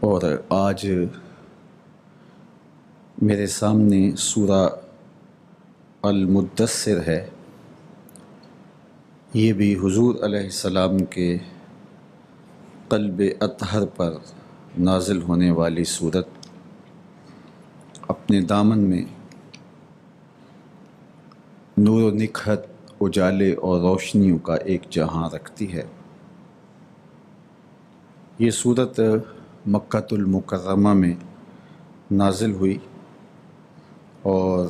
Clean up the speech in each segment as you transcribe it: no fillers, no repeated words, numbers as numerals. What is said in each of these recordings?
اور آج میرے سامنے سورہ المدثر ہے۔ یہ بھی حضور علیہ السلام کے قلب اطہر پر نازل ہونے والی سورت اپنے دامن میں نور و نکھت، اجالے اور روشنیوں کا ایک جہاں رکھتی ہے۔ یہ سورت مکۃ المکرمہ میں نازل ہوئی اور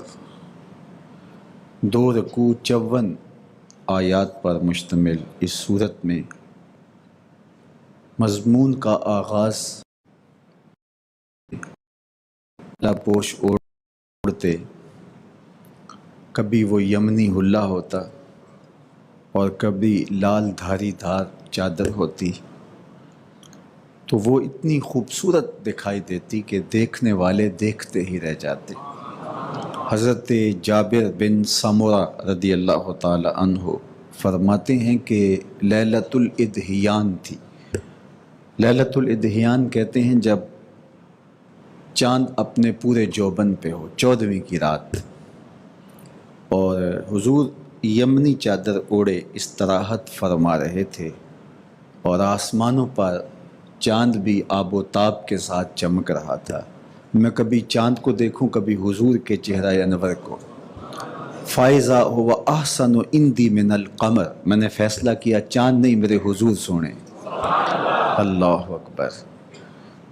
2 رکوع 54 آیات پر مشتمل اس سورت میں مضمون کا آغاز پوش اوڑھتے، کبھی وہ یمنی حلہ ہوتا اور کبھی لال دھاری دھار چادر ہوتی، تو وہ اتنی خوبصورت دکھائی دیتی کہ دیکھنے والے دیکھتے ہی رہ جاتے۔ حضرت جابر بن سمرہ رضی اللہ تعالی عنہ فرماتے ہیں کہ لیلۃ الادحیان تھی۔ لیلۃ الادحیان کہتے ہیں جب چاند اپنے پورے جوبن پہ ہو، 14ویں کی رات، اور حضور یمنی چادر اوڑھے استراحت فرما رہے تھے اور آسمانوں پر چاند بھی آب و تاب کے ساتھ چمک رہا تھا۔ میں کبھی چاند کو دیکھوں، کبھی حضور کے چہرہ انور کو۔ فائزہ ہوا احسن عندی من القمر، میں نے فیصلہ کیا چاند نہیں میرے حضور سونے۔ اللہ اکبر۔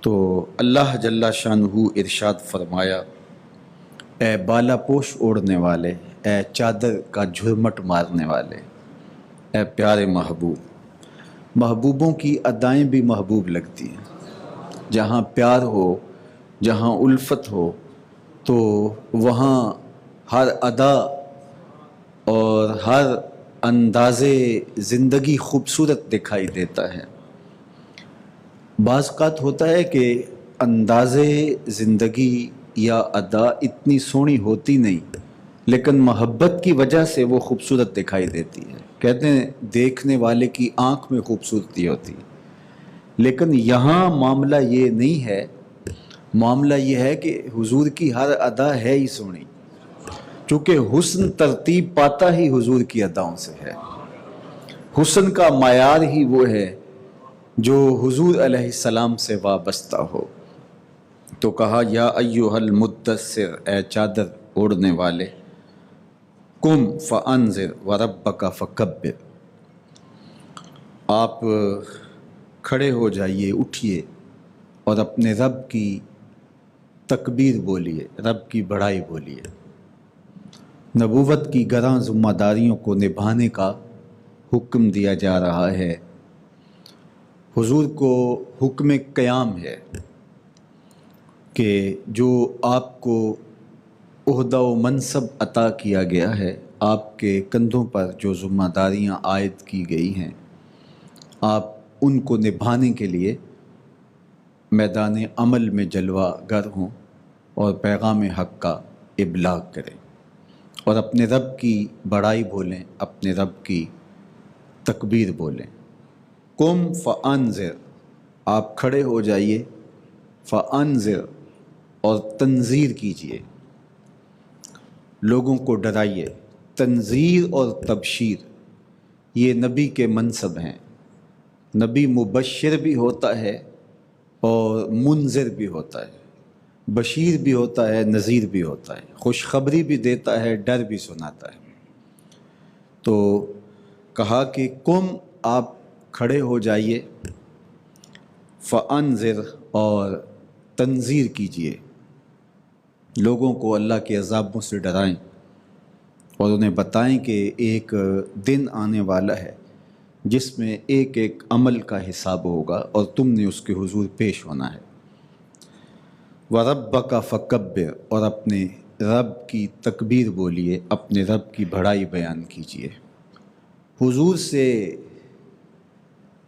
تو اللہ جل شانہ ارشاد فرمایا، اے بالا پوش اوڑھنے والے، اے چادر کا جھرمٹ مارنے والے، اے پیارے محبوب۔ محبوبوں کی ادائیں بھی محبوب لگتی ہیں۔ جہاں پیار ہو، جہاں الفت ہو، تو وہاں ہر ادا اور ہر انداز زندگی خوبصورت دکھائی دیتا ہے۔ بعض اوقات ہوتا ہے کہ انداز زندگی یا ادا اتنی سونی ہوتی نہیں، لیکن محبت کی وجہ سے وہ خوبصورت دکھائی دیتی ہے۔ کہتے ہیں دیکھنے والے کی آنکھ میں خوبصورتی ہوتی ہے، لیکن یہاں معاملہ یہ نہیں ہے۔ معاملہ یہ ہے کہ حضور کی ہر ادا ہے ہی سونی، چونکہ حسن ترتیب پاتا ہی حضور کی اداؤں سے ہے۔ حسن کا معیار ہی وہ ہے جو حضور علیہ السلام سے وابستہ ہو۔ تو کہا یا ایھا المدثر، اے چادر اوڑھنے والے، قم فانذر وربک فکبر، آپ کھڑے ہو جائیے، اٹھیے اور اپنے رب کی تکبیر بولیے، رب کی بڑائی بولیے۔ نبوت کی گراں ذمہ داریوں کو نبھانے کا حکم دیا جا رہا ہے۔ حضور کو حکم قیام ہے کہ جو آپ کو عہدہ و منصب عطا کیا گیا ہے، آپ کے کندھوں پر جو ذمہ داریاں عائد کی گئی ہیں، آپ ان کو نبھانے کے لیے میدان عمل میں جلوہ گر ہوں اور پیغام حق کا ابلاغ کریں اور اپنے رب کی بڑائی بولیں، اپنے رب کی تکبیر بولیں۔ قم فانذر، آپ کھڑے ہو جائیے، فانذر، اور تنذیر کیجئے، لوگوں کو ڈرائیے۔ تنذیر اور تبشیر یہ نبی کے منصب ہیں۔ نبی مبشر بھی ہوتا ہے اور منذر بھی ہوتا ہے، بشیر بھی ہوتا ہے، نذیر بھی ہوتا ہے، خوشخبری بھی دیتا ہے، ڈر بھی سناتا ہے۔ تو کہا کہ قم، آپ کھڑے ہو جائیے، فانذر، اور تنذیر کیجئے، لوگوں کو اللہ کے عذابوں سے ڈرائیں اور انہیں بتائیں کہ ایک دن آنے والا ہے جس میں ایک ایک عمل کا حساب ہوگا اور تم نے اس کے حضور پیش ہونا ہے۔ وَرَبَّكَ فَكَبِّرْ، اور اپنے رب کی تکبیر بولیے، اپنے رب کی بڑائی بیان کیجیے۔ حضور سے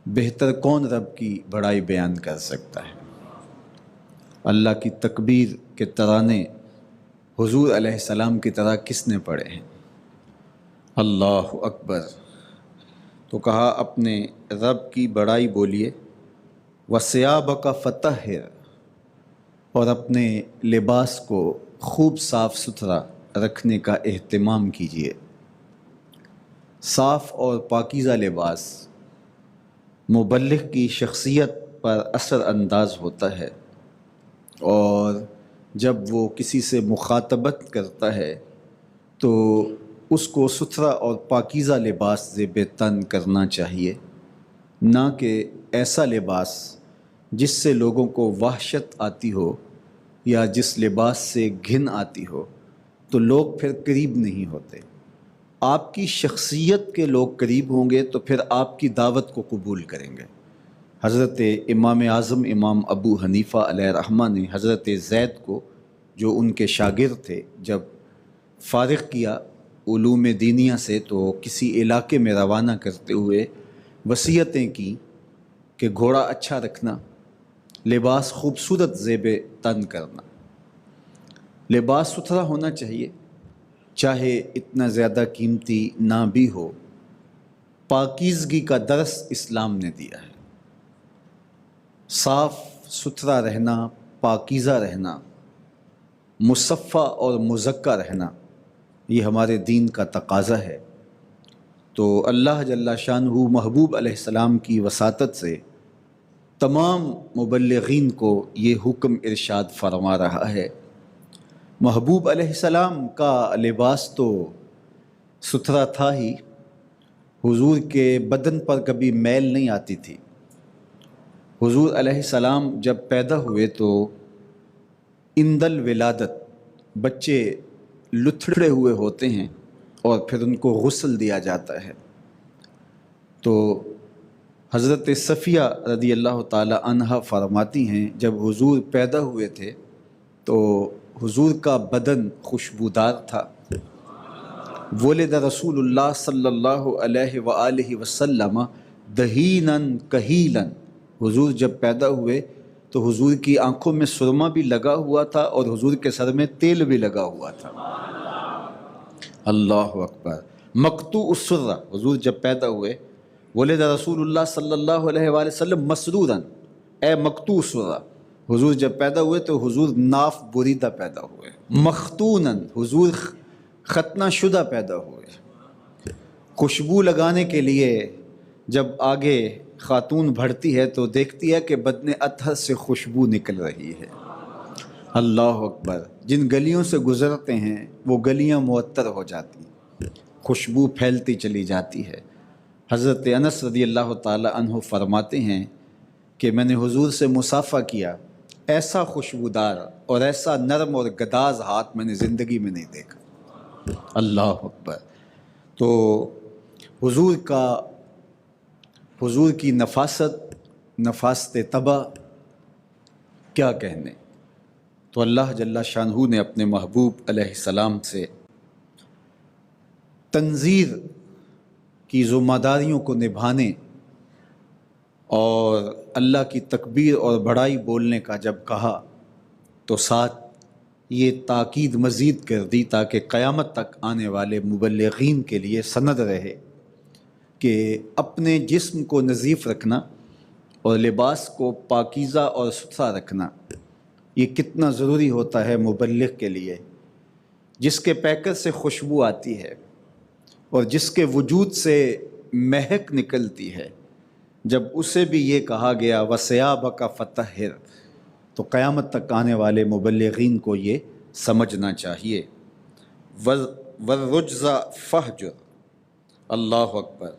بہتر کون رب کی بڑائی بیان کر سکتا ہے؟ اللہ کی تکبیر کے ترانے حضور علیہ السلام کی طرح کس نے پڑھے ہیں؟ اللہ اکبر۔ تو کہا اپنے رب کی بڑائی بولیے۔ وَثِيَابَكَ فَطَهِّرْ، اور اپنے لباس کو خوب صاف ستھرا رکھنے کا اہتمام کیجیے۔ صاف اور پاکیزہ لباس مبلغ کی شخصیت پر اثر انداز ہوتا ہے، اور جب وہ کسی سے مخاطبت کرتا ہے تو اس کو ستھرا اور پاکیزہ لباس زیب تن کرنا چاہیے، نہ کہ ایسا لباس جس سے لوگوں کو وحشت آتی ہو یا جس لباس سے گھن آتی ہو تو لوگ پھر قریب نہیں ہوتے۔ آپ کی شخصیت کے لوگ قریب ہوں گے تو پھر آپ کی دعوت کو قبول کریں گے۔ حضرت امام اعظم امام ابو حنیفہ علیہ رحمہ نے حضرت زید کو، جو ان کے شاگرد تھے، جب فارغ کیا علوم دینیہ سے تو کسی علاقے میں روانہ کرتے ہوئے وصیتیں کی کہ گھوڑا اچھا رکھنا، لباس خوبصورت زیب تن کرنا، لباس ستھرا ہونا چاہیے، چاہے اتنا زیادہ قیمتی نہ بھی ہو۔ پاکیزگی کا درس اسلام نے دیا ہے۔ صاف ستھرا رہنا، پاکیزہ رہنا، مصفہ اور مزکہ رہنا، یہ ہمارے دین کا تقاضا ہے۔ تو اللہ جل شانہ محبوب علیہ السلام کی وساطت سے تمام مبلغین کو یہ حکم ارشاد فرما رہا ہے۔ محبوب علیہ السلام کا لباس تو ستھرا تھا ہی، حضور کے بدن پر کبھی میل نہیں آتی تھی۔ حضور علیہ السلام جب پیدا ہوئے تو عند الولادت بچے لتھڑے ہوئے ہوتے ہیں اور پھر ان کو غسل دیا جاتا ہے۔ تو حضرت صفیہ رضی اللہ تعالی عنہا فرماتی ہیں جب حضور پیدا ہوئے تھے تو حضور کا بدن خوشبودار تھا۔ ولد رسول اللہ صلی اللہ علیہ وآلہ وسلم دہینا کہیلا، حضور جب پیدا ہوئے تو حضور کی آنکھوں میں سرما بھی لگا ہوا تھا اور حضور کے سر میں تیل بھی لگا ہوا تھا۔ اللہ اکبر۔ مقطوع السرہ، حضور جب پیدا ہوئے، ولد رسول اللہ صلی اللہ علیہ وآلہ وسلم مسرورا، اے مقطوع السرہ، حضور جب پیدا ہوئے تو حضور ناف بریدہ پیدا ہوئے۔ مختونا، حضور ختنہ شدہ پیدا ہوئے۔ خوشبو لگانے کے لیے جب آگے خاتون بڑھتی ہے تو دیکھتی ہے کہ بدن اطہر سے خوشبو نکل رہی ہے۔ اللہ اکبر۔ جن گلیوں سے گزرتے ہیں وہ گلیاں معطر ہو جاتی ہیں، خوشبو پھیلتی چلی جاتی ہے۔ حضرت انس رضی اللہ تعالی عنہ فرماتے ہیں کہ میں نے حضور سے مصافحہ کیا، ایسا خوشبودار اور ایسا نرم اور گداز ہاتھ میں نے زندگی میں نہیں دیکھا۔ اللہ اکبر۔ تو حضور کی نفاست، نفاست طبع کیا کہنے۔ تو اللہ جل شانہ نے اپنے محبوب علیہ السلام سے تنذیر کی ذمہ داریوں کو نبھانے اور اللہ کی تکبیر اور بڑائی بولنے کا جب کہا تو ساتھ یہ تاکید مزید کر دی تاکہ قیامت تک آنے والے مبلغین کے لیے سند رہے کہ اپنے جسم کو نظیف رکھنا اور لباس کو پاکیزہ اور ستھرا رکھنا یہ کتنا ضروری ہوتا ہے مبلغ کے لیے، جس کے پیکر سے خوشبو آتی ہے اور جس کے وجود سے مہک نکلتی ہے، جب اسے بھی یہ کہا گیا وَثِيَابَكَ فَطَهِّرْ، تو قیامت تک آنے والے مبلغین کو یہ سمجھنا چاہیے۔ وَالرُّجْزَ فَاهْجُرْ، اللہ اکبر۔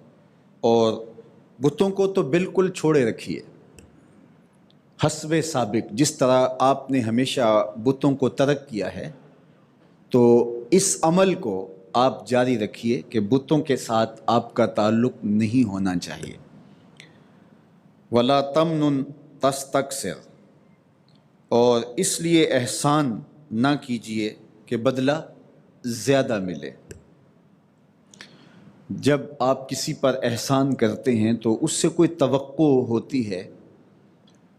اور بتوں کو تو بالکل چھوڑے رکھیے، حسب سابق، جس طرح آپ نے ہمیشہ بتوں کو ترک کیا ہے تو اس عمل کو آپ جاری رکھیے کہ بتوں کے ساتھ آپ کا تعلق نہیں ہونا چاہیے۔ وَلَا تَمْنُن تَسْتَكْثِرْ، اور اس لیے احسان نہ کیجیے کہ بدلہ زیادہ ملے۔ جب آپ کسی پر احسان کرتے ہیں تو اس سے کوئی توقع ہوتی ہے،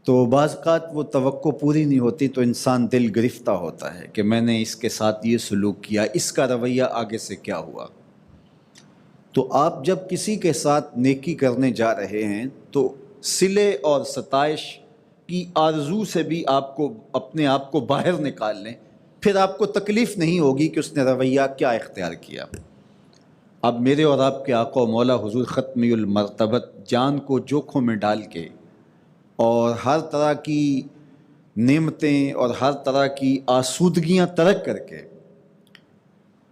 تو بعض اوقات وہ توقع پوری نہیں ہوتی تو انسان دل گرفتہ ہوتا ہے کہ میں نے اس کے ساتھ یہ سلوک کیا، اس کا رویہ آگے سے کیا ہوا۔ تو آپ جب کسی کے ساتھ نیکی کرنے جا رہے ہیں تو صلے اور ستائش کی آرزو سے بھی آپ کو اپنے آپ کو باہر نکال لیں، پھر آپ کو تکلیف نہیں ہوگی کہ اس نے رویہ کیا اختیار کیا۔ اب میرے اور آپ کے آقا و مولا حضور ختمی المرتبت جان کو جوکھوں میں ڈال کے اور ہر طرح کی نعمتیں اور ہر طرح کی آسودگیاں ترک کر کے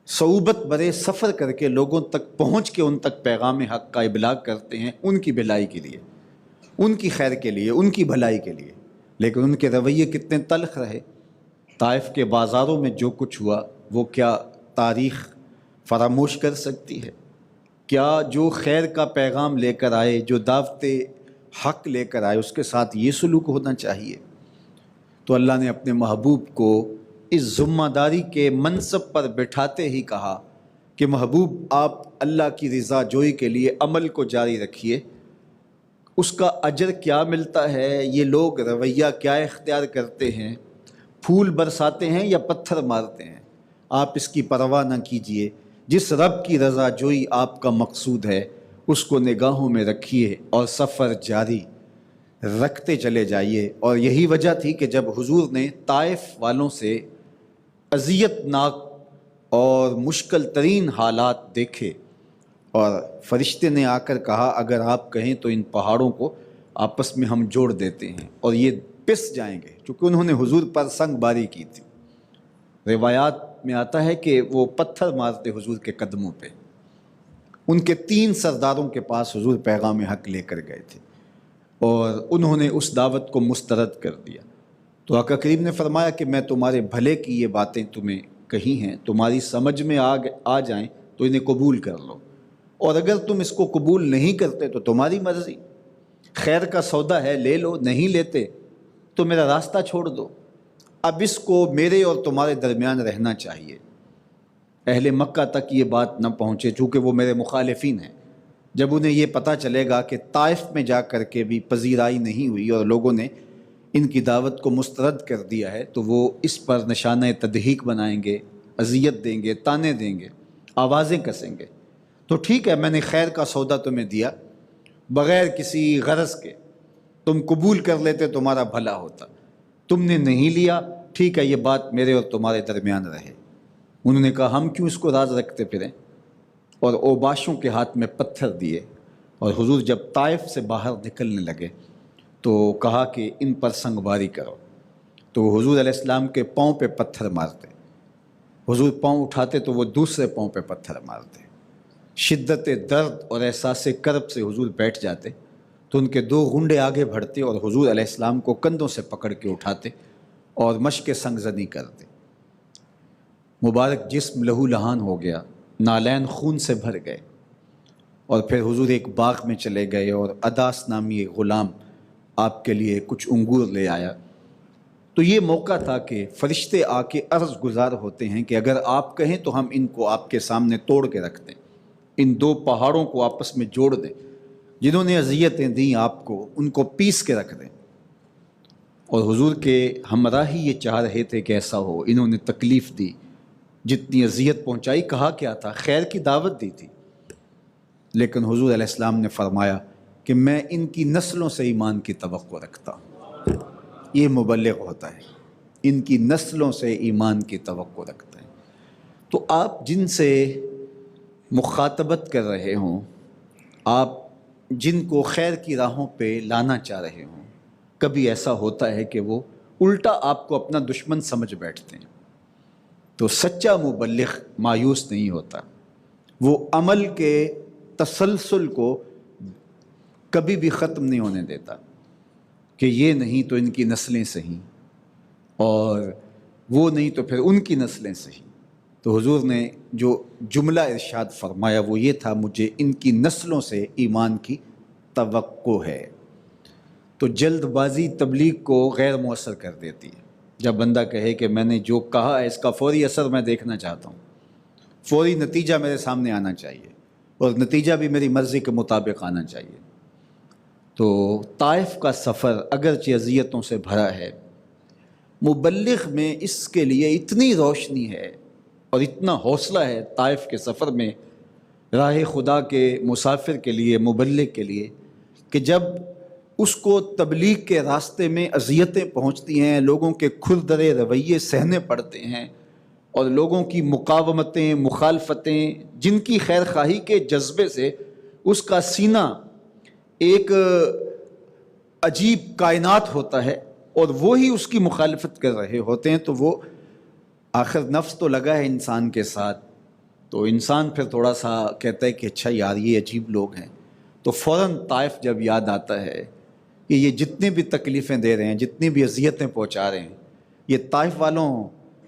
صعوبت برے سفر کر کے لوگوں تک پہنچ کے ان تک پیغام حق کا ابلاغ کرتے ہیں، ان کی بھلائی کے لیے، ان کی خیر کے لیے، ان کی بھلائی کے لیے، لیکن ان کے رویے کتنے تلخ رہے۔ طائف کے بازاروں میں جو کچھ ہوا وہ کیا تاریخ فراموش کر سکتی ہے؟ کیا جو خیر کا پیغام لے کر آئے، جو دعوت حق لے کر آئے، اس کے ساتھ یہ سلوک ہونا چاہیے؟ تو اللہ نے اپنے محبوب کو اس ذمہ داری کے منصب پر بٹھاتے ہی کہا کہ محبوب آپ اللہ کی رضا جوئی کے لیے عمل کو جاری رکھیے، اس کا اجر کیا ملتا ہے، یہ لوگ رویہ کیا اختیار کرتے ہیں، پھول برساتے ہیں یا پتھر مارتے ہیں، آپ اس کی پرواہ نہ کیجیے، جس رب کی رضا جوئی آپ کا مقصود ہے اس کو نگاہوں میں رکھیے اور سفر جاری رکھتے چلے جائیے۔ اور یہی وجہ تھی کہ جب حضور نے طائف والوں سے اذیت ناک اور مشکل ترین حالات دیکھے اور فرشتے نے آ کر کہا اگر آپ کہیں تو ان پہاڑوں کو آپس میں ہم جوڑ دیتے ہیں اور یہ پس جائیں گے، چونکہ انہوں نے حضور پر سنگ باری کی تھی۔ روایات میں آتا ہے کہ وہ پتھر مارتے حضور کے قدموں پہ۔ ان کے 3 سرداروں کے پاس حضور پیغام حق لے کر گئے تھے اور انہوں نے اس دعوت کو مسترد کر دیا۔ تو آقا کریم نے فرمایا کہ میں تمہارے بھلے کی یہ باتیں تمہیں کہی ہیں، تمہاری سمجھ میں آ جائیں تو انہیں قبول کر لو، اور اگر تم اس کو قبول نہیں کرتے تو تمہاری مرضی، خیر کا سودا ہے، لے لو، نہیں لیتے تو میرا راستہ چھوڑ دو۔ اب اس کو میرے اور تمہارے درمیان رہنا چاہیے، اہل مکہ تک یہ بات نہ پہنچے، چونکہ وہ میرے مخالفین ہیں۔ جب انہیں یہ پتہ چلے گا کہ طائف میں جا کر کے بھی پذیرائی نہیں ہوئی اور لوگوں نے ان کی دعوت کو مسترد کر دیا ہے، تو وہ اس پر نشانہ تضحیک بنائیں گے، اذیت دیں گے، تانے دیں گے، آوازیں کسیں گے۔ تو ٹھیک ہے، میں نے خیر کا سودا تمہیں دیا بغیر کسی غرض کے، تم قبول کر لیتے تمہارا بھلا ہوتا، تم نے نہیں لیا، ٹھیک ہے، یہ بات میرے اور تمہارے درمیان رہے۔ انہوں نے کہا ہم کیوں اس کو راز رکھتے پھریں، اور اوباشوں کے ہاتھ میں پتھر دیے، اور حضور جب طائف سے باہر نکلنے لگے تو کہا کہ ان پر سنگ باری کرو، تو حضور علیہ السلام کے پاؤں پہ پتھر مارتے، حضور پاؤں اٹھاتے تو وہ دوسرے پاؤں پہ پتھر مارتے، شدت درد اور احساس کرب سے حضور بیٹھ جاتے تو ان کے 2 گھنڈے آگے بڑھتے اور حضور علیہ السلام کو کندھوں سے پکڑ کے اٹھاتے اور مشق سنگ زنی کرتے۔ مبارک جسم لہو لہان ہو گیا، نالین خون سے بھر گئے، اور پھر حضور ایک باغ میں چلے گئے اور اداس نامی ایک غلام آپ کے لیے کچھ انگور لے آیا۔ تو یہ موقع تھا کہ فرشتے آ کے عرض گزار ہوتے ہیں کہ اگر آپ کہیں تو ہم ان کو آپ کے سامنے توڑ کے رکھ دیں، ان 2 پہاڑوں کو آپس میں جوڑ دیں، جنہوں نے اذیتیں دیں آپ کو ان کو پیس کے رکھ دیں۔ اور حضور کے ہمراہ ہی یہ چاہ رہے تھے کہ ایسا ہو، انہوں نے تکلیف دی، جتنی اذیت پہنچائی، کہا کیا تھا، خیر کی دعوت دی تھی، لیکن حضور علیہ السلام نے فرمایا کہ میں ان کی نسلوں سے ایمان کی توقع رکھتا ہوں۔ یہ مبلغ ہوتا ہے، ان کی نسلوں سے ایمان کی توقع رکھتا ہے۔ تو آپ جن سے مخاطبت کر رہے ہوں، آپ جن کو خیر کی راہوں پہ لانا چاہ رہے ہوں، کبھی ایسا ہوتا ہے کہ وہ الٹا آپ کو اپنا دشمن سمجھ بیٹھتے ہیں۔ تو سچا مبلغ مایوس نہیں ہوتا، وہ عمل کے تسلسل کو کبھی بھی ختم نہیں ہونے دیتا کہ یہ نہیں تو ان کی نسلیں صحیح، اور وہ نہیں تو پھر ان کی نسلیں صحیح۔ تو حضور نے جو جملہ ارشاد فرمایا وہ یہ تھا، مجھے ان کی نسلوں سے ایمان کی توقع ہے۔ تو جلد بازی تبلیغ کو غیر مؤثر کر دیتی ہے۔ جب بندہ کہے کہ میں نے جو کہا ہے اس کا فوری اثر میں دیکھنا چاہتا ہوں، فوری نتیجہ میرے سامنے آنا چاہیے، اور نتیجہ بھی میری مرضی کے مطابق آنا چاہیے۔ تو طائف کا سفر اگرچہ اذیتوں سے بھرا ہے، مبلغ میں اس کے لیے اتنی روشنی ہے اور اتنا حوصلہ ہے طائف کے سفر میں، راہ خدا کے مسافر کے لیے، مبلغ کے لیے، کہ جب اس کو تبلیغ کے راستے میں اذیتیں پہنچتی ہیں، لوگوں کے کھردرے رویے سہنے پڑتے ہیں، اور لوگوں کی مقاومتیں، مخالفتیں، جن کی خیر خواہی کے جذبے سے اس کا سینہ ایک عجیب کائنات ہوتا ہے اور وہی اس کی مخالفت کر رہے ہوتے ہیں، تو وہ آخر نفس تو لگا ہے انسان کے ساتھ، تو انسان پھر تھوڑا سا کہتا ہے کہ اچھا یار یہ عجیب لوگ ہیں، تو فوراً طائف جب یاد آتا ہے کہ یہ جتنے بھی تکلیفیں دے رہے ہیں، جتنی بھی اذیتیں پہنچا رہے ہیں، یہ طائف والوں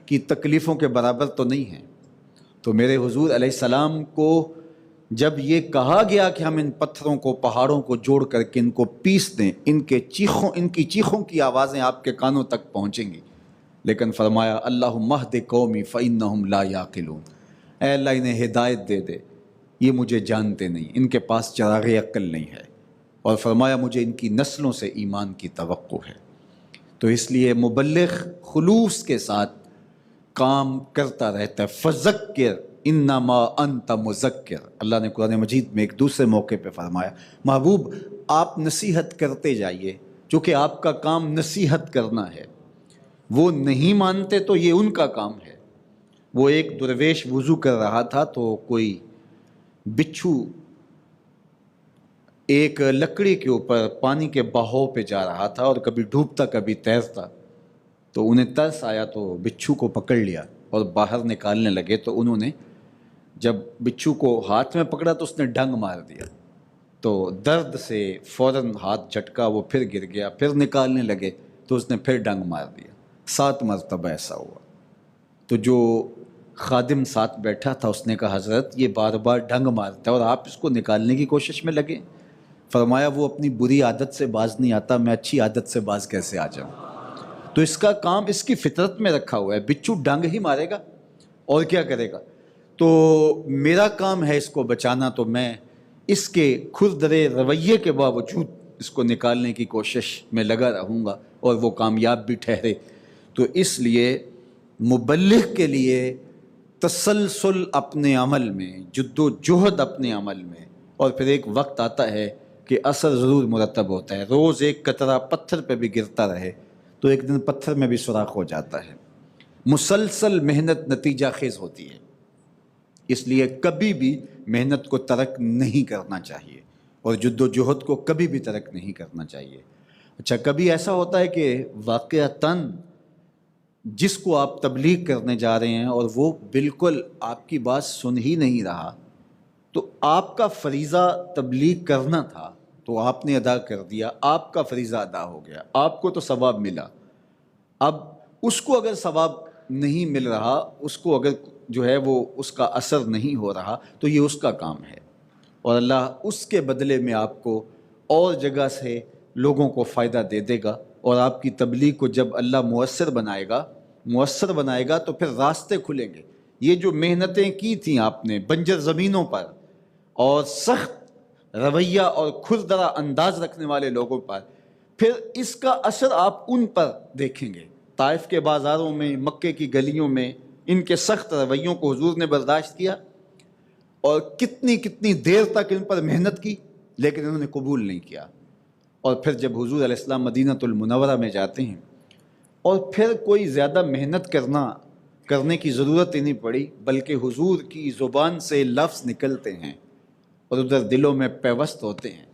کی تکلیفوں کے برابر تو نہیں ہیں۔ تو میرے حضور علیہ السلام کو جب یہ کہا گیا کہ ہم ان پتھروں کو، پہاڑوں کو جوڑ کر کے ان کو پیس دیں، ان کی چیخوں کی آوازیں آپ کے کانوں تک پہنچیں گی، لیکن فرمایا اللہم اہد قومی فإنہم لا یعقلون، اے اللہ انہیں ہدایت دے دے، یہ مجھے جانتے نہیں، ان کے پاس چراغ عقل نہیں ہے، اور فرمایا مجھے ان کی نسلوں سے ایمان کی توقع ہے۔ تو اس لیے مبلغ خلوص کے ساتھ کام کرتا رہتا ہے۔ فذکر انما انت مذکر، اللہ نے قرآن مجید میں ایک دوسرے موقع پہ فرمایا محبوب آپ نصیحت کرتے جائیے، چونکہ آپ کا کام نصیحت کرنا ہے، وہ نہیں مانتے تو یہ ان کا کام ہے۔ وہ ایک درویش وضو کر رہا تھا تو کوئی بچھو ایک لکڑی کے اوپر پانی کے بہاؤ پہ جا رہا تھا اور کبھی ڈوبتا کبھی تیرتا، تو انہیں ترس آیا تو بچھو کو پکڑ لیا اور باہر نکالنے لگے، تو انہوں نے جب بچھو کو ہاتھ میں پکڑا تو اس نے ڈنگ مار دیا، تو درد سے فوراً ہاتھ جھٹکا، وہ پھر گر گیا، پھر نکالنے لگے تو اس نے پھر ڈنگ مار دیا، 7 مرتبہ ایسا ہوا۔ تو جو خادم ساتھ بیٹھا تھا اس نے کہا حضرت یہ بار بار ڈنگ مارتا ہے اور آپ اس کو نکالنے کی کوشش میں لگے؟ فرمایا وہ اپنی بری عادت سے باز نہیں آتا، میں اچھی عادت سے باز کیسے آ جاؤں؟ تو اس کا کام اس کی فطرت میں رکھا ہوا ہے، بچھو ڈنگ ہی مارے گا اور کیا کرے گا، تو میرا کام ہے اس کو بچانا، تو میں اس کے کھردرے رویے کے باوجود اس کو نکالنے کی کوشش میں لگا رہوں گا اور وہ کامیاب بھی ٹھہرے۔ تو اس لیے مبلغ کے لیے تسلسل اپنے عمل میں، جد و جہد اپنے عمل میں، اور پھر ایک وقت آتا ہے کہ اثر ضرور مرتب ہوتا ہے۔ روز ایک قطرہ پتھر پہ بھی گرتا رہے تو ایک دن پتھر میں بھی سوراخ ہو جاتا ہے۔ مسلسل محنت نتیجہ خیز ہوتی ہے، اس لیے کبھی بھی محنت کو ترک نہیں کرنا چاہیے اور جد و جہد کو کبھی بھی ترک نہیں کرنا چاہیے۔ اچھا کبھی ایسا ہوتا ہے کہ واقعتاً جس کو آپ تبلیغ کرنے جا رہے ہیں اور وہ بالکل آپ کی بات سن ہی نہیں رہا، تو آپ کا فریضہ تبلیغ کرنا تھا تو آپ نے ادا کر دیا، آپ کا فریضہ ادا ہو گیا، آپ کو تو ثواب ملا۔ اب اس کو اگر ثواب نہیں مل رہا، اس کو اگر جو ہے وہ اس کا اثر نہیں ہو رہا، تو یہ اس کا کام ہے، اور اللہ اس کے بدلے میں آپ کو اور جگہ سے لوگوں کو فائدہ دے دے گا، اور آپ کی تبلیغ کو جب اللہ مؤثر بنائے گا تو پھر راستے کھلیں گے۔ یہ جو محنتیں کی تھیں آپ نے بنجر زمینوں پر اور سخت رویہ اور کھردرا انداز رکھنے والے لوگوں پر، پھر اس کا اثر آپ ان پر دیکھیں گے۔ طائف کے بازاروں میں، مکے کی گلیوں میں ان کے سخت رویوں کو حضور نے برداشت کیا، اور کتنی دیر تک ان پر محنت کی، لیکن انہوں نے قبول نہیں کیا۔ اور پھر جب حضور علیہ السلام مدینہ المنورہ میں جاتے ہیں، اور پھر کوئی زیادہ محنت کرنے کی ضرورت ہی نہیں پڑی، بلکہ حضور کی زبان سے لفظ نکلتے ہیں اور ادھر دلوں میں پیوست ہوتے ہیں،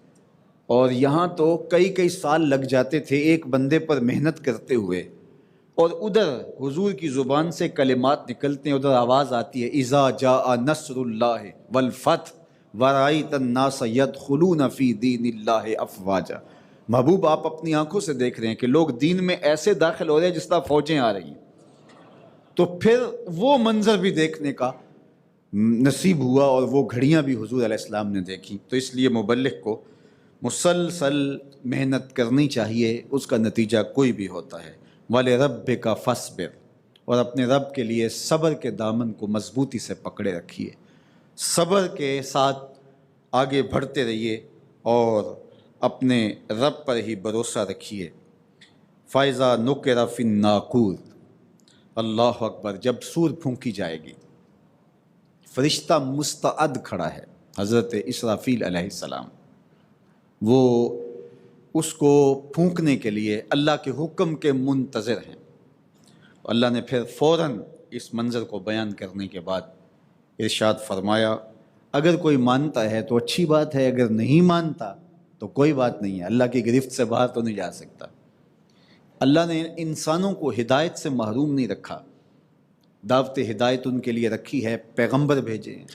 اور یہاں تو کئی سال لگ جاتے تھے ایک بندے پر محنت کرتے ہوئے، اور ادھر حضور کی زبان سے کلمات نکلتے ہیں، ادھر آواز آتی ہے اذا جاء نصر اللہ والفتح ورأیت الناس یدخلون فی دین اللہ افواجا۔ محبوب آپ اپنی آنکھوں سے دیکھ رہے ہیں کہ لوگ دین میں ایسے داخل ہو رہے ہیں جس طرح فوجیں آ رہی ہیں، تو پھر وہ منظر بھی دیکھنے کا نصیب ہوا، اور وہ گھڑیاں بھی حضور علیہ السلام نے دیکھی۔ تو اس لیے مبلغ کو مسلسل محنت کرنی چاہیے، اس کا نتیجہ کوئی بھی ہوتا ہے۔ وَلِرَبِّكَ فَاصْبِرْ، اور اپنے رب کے لیے صبر کے دامن کو مضبوطی سے پکڑے رکھیے، صبر کے ساتھ آگے بڑھتے رہیے اور اپنے رب پر ہی بھروسہ رکھیے۔ فَإِذَا نُقِرَ فِي النَّاقُورِ، اللہ اکبر، جب سور پھونکی جائے گی، فرشتہ مستعد کھڑا ہے، حضرت اسرافیل علیہ السلام، وہ اس کو پھونکنے کے لیے اللہ کے حکم کے منتظر ہیں۔ اللہ نے پھر فوراً اس منظر کو بیان کرنے کے بعد ارشاد فرمایا اگر کوئی مانتا ہے تو اچھی بات ہے، اگر نہیں مانتا تو کوئی بات نہیں ہے، اللہ کی گرفت سے باہر تو نہیں جا سکتا۔ اللہ نے انسانوں کو ہدایت سے محروم نہیں رکھا، دعوت ہدایت ان کے لیے رکھی ہے، پیغمبر بھیجے ہیں،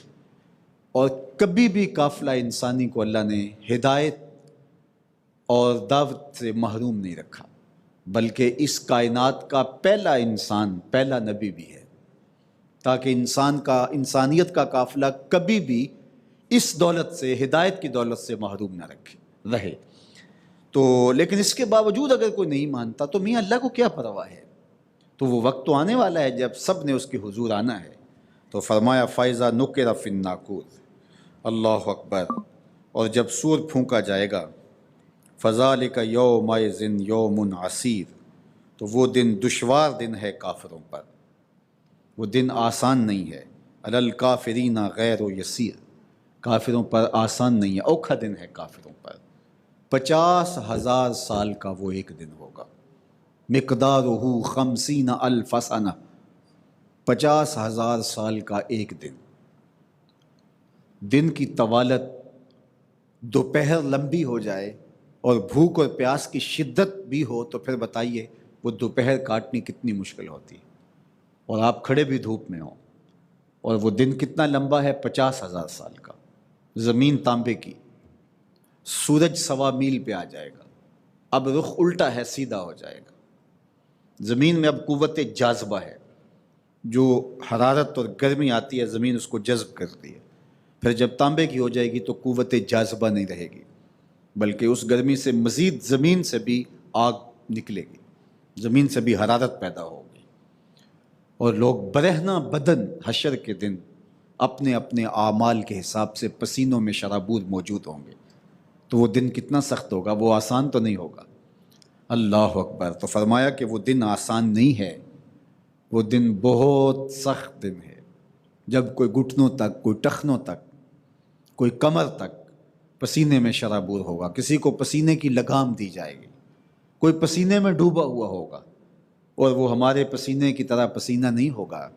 اور کبھی بھی قافلہ انسانی کو اللہ نے ہدایت اور دعوت سے محروم نہیں رکھا، بلکہ اس کائنات کا پہلا انسان، پہلا نبی بھی ہے، تاکہ انسانیت کا قافلہ کبھی بھی اس دولت سے، ہدایت کی دولت سے محروم نہ رہے۔ تو لیکن اس کے باوجود اگر کوئی نہیں مانتا تو میاں اللہ کو کیا پرواہ ہے؟ تو وہ وقت تو آنے والا ہے جب سب نے اس کے حضور آنا ہے۔ تو فرمایا فَإِذَا نُقِرَ فِي النَّاقُورِ، اللہ اکبر، اور جب سور پھونکا جائے گا، فَذَلِكَ يَوْمَئِذٍ يَوْمٌ عَسِيرٌ، تو وہ دن دشوار دن ہے کافروں پر، وہ دن آسان نہیں ہے، عَلَى الْكَافِرِينَ غَيْرُ يَسِيرٌ، کافروں پر آسان نہیں ہے، اوکھا دن ہے کافروں پر۔ 50,000 سال کا وہ ایک دن ہوگا، مقدارہ 50,000 سنہ، 50,000 سال کا ایک دن۔ دن کی طوالت دوپہر لمبی ہو جائے اور بھوک اور پیاس کی شدت بھی ہو تو پھر بتائیے وہ دوپہر کاٹنی کتنی مشکل ہوتی ہے، اور آپ کھڑے بھی دھوپ میں ہوں، اور وہ دن کتنا لمبا ہے؟ 50,000 سال کا۔ زمین تانبے کی، سورج 1.25 میل پہ آ جائے گا، اب رخ الٹا ہے، سیدھا ہو جائے گا۔ زمین میں اب قوت جاذبہ ہے، جو حرارت اور گرمی آتی ہے زمین اس کو جذب کرتی ہے، پھر جب تانبے کی ہو جائے گی تو قوت جاذبہ نہیں رہے گی، بلکہ اس گرمی سے مزید زمین سے بھی آگ نکلے گی، زمین سے بھی حرارت پیدا ہوگی، اور لوگ برہنہ بدن حشر کے دن اپنے اپنے اعمال کے حساب سے پسینوں میں شرابور موجود ہوں گے۔ تو وہ دن کتنا سخت ہوگا، وہ آسان تو نہیں ہوگا۔ اللہ اکبر۔ تو فرمایا کہ وہ دن آسان نہیں ہے، وہ دن بہت سخت دن ہے، جب کوئی گھٹنوں تک، کوئی ٹخنوں تک، کوئی کمر تک پسینے میں شرابور ہوگا، کسی کو پسینے کی لگام دی جائے گی، کوئی پسینے میں ڈوبا ہوا ہوگا، اور وہ ہمارے پسینے کی طرح پسینہ نہیں ہوگا،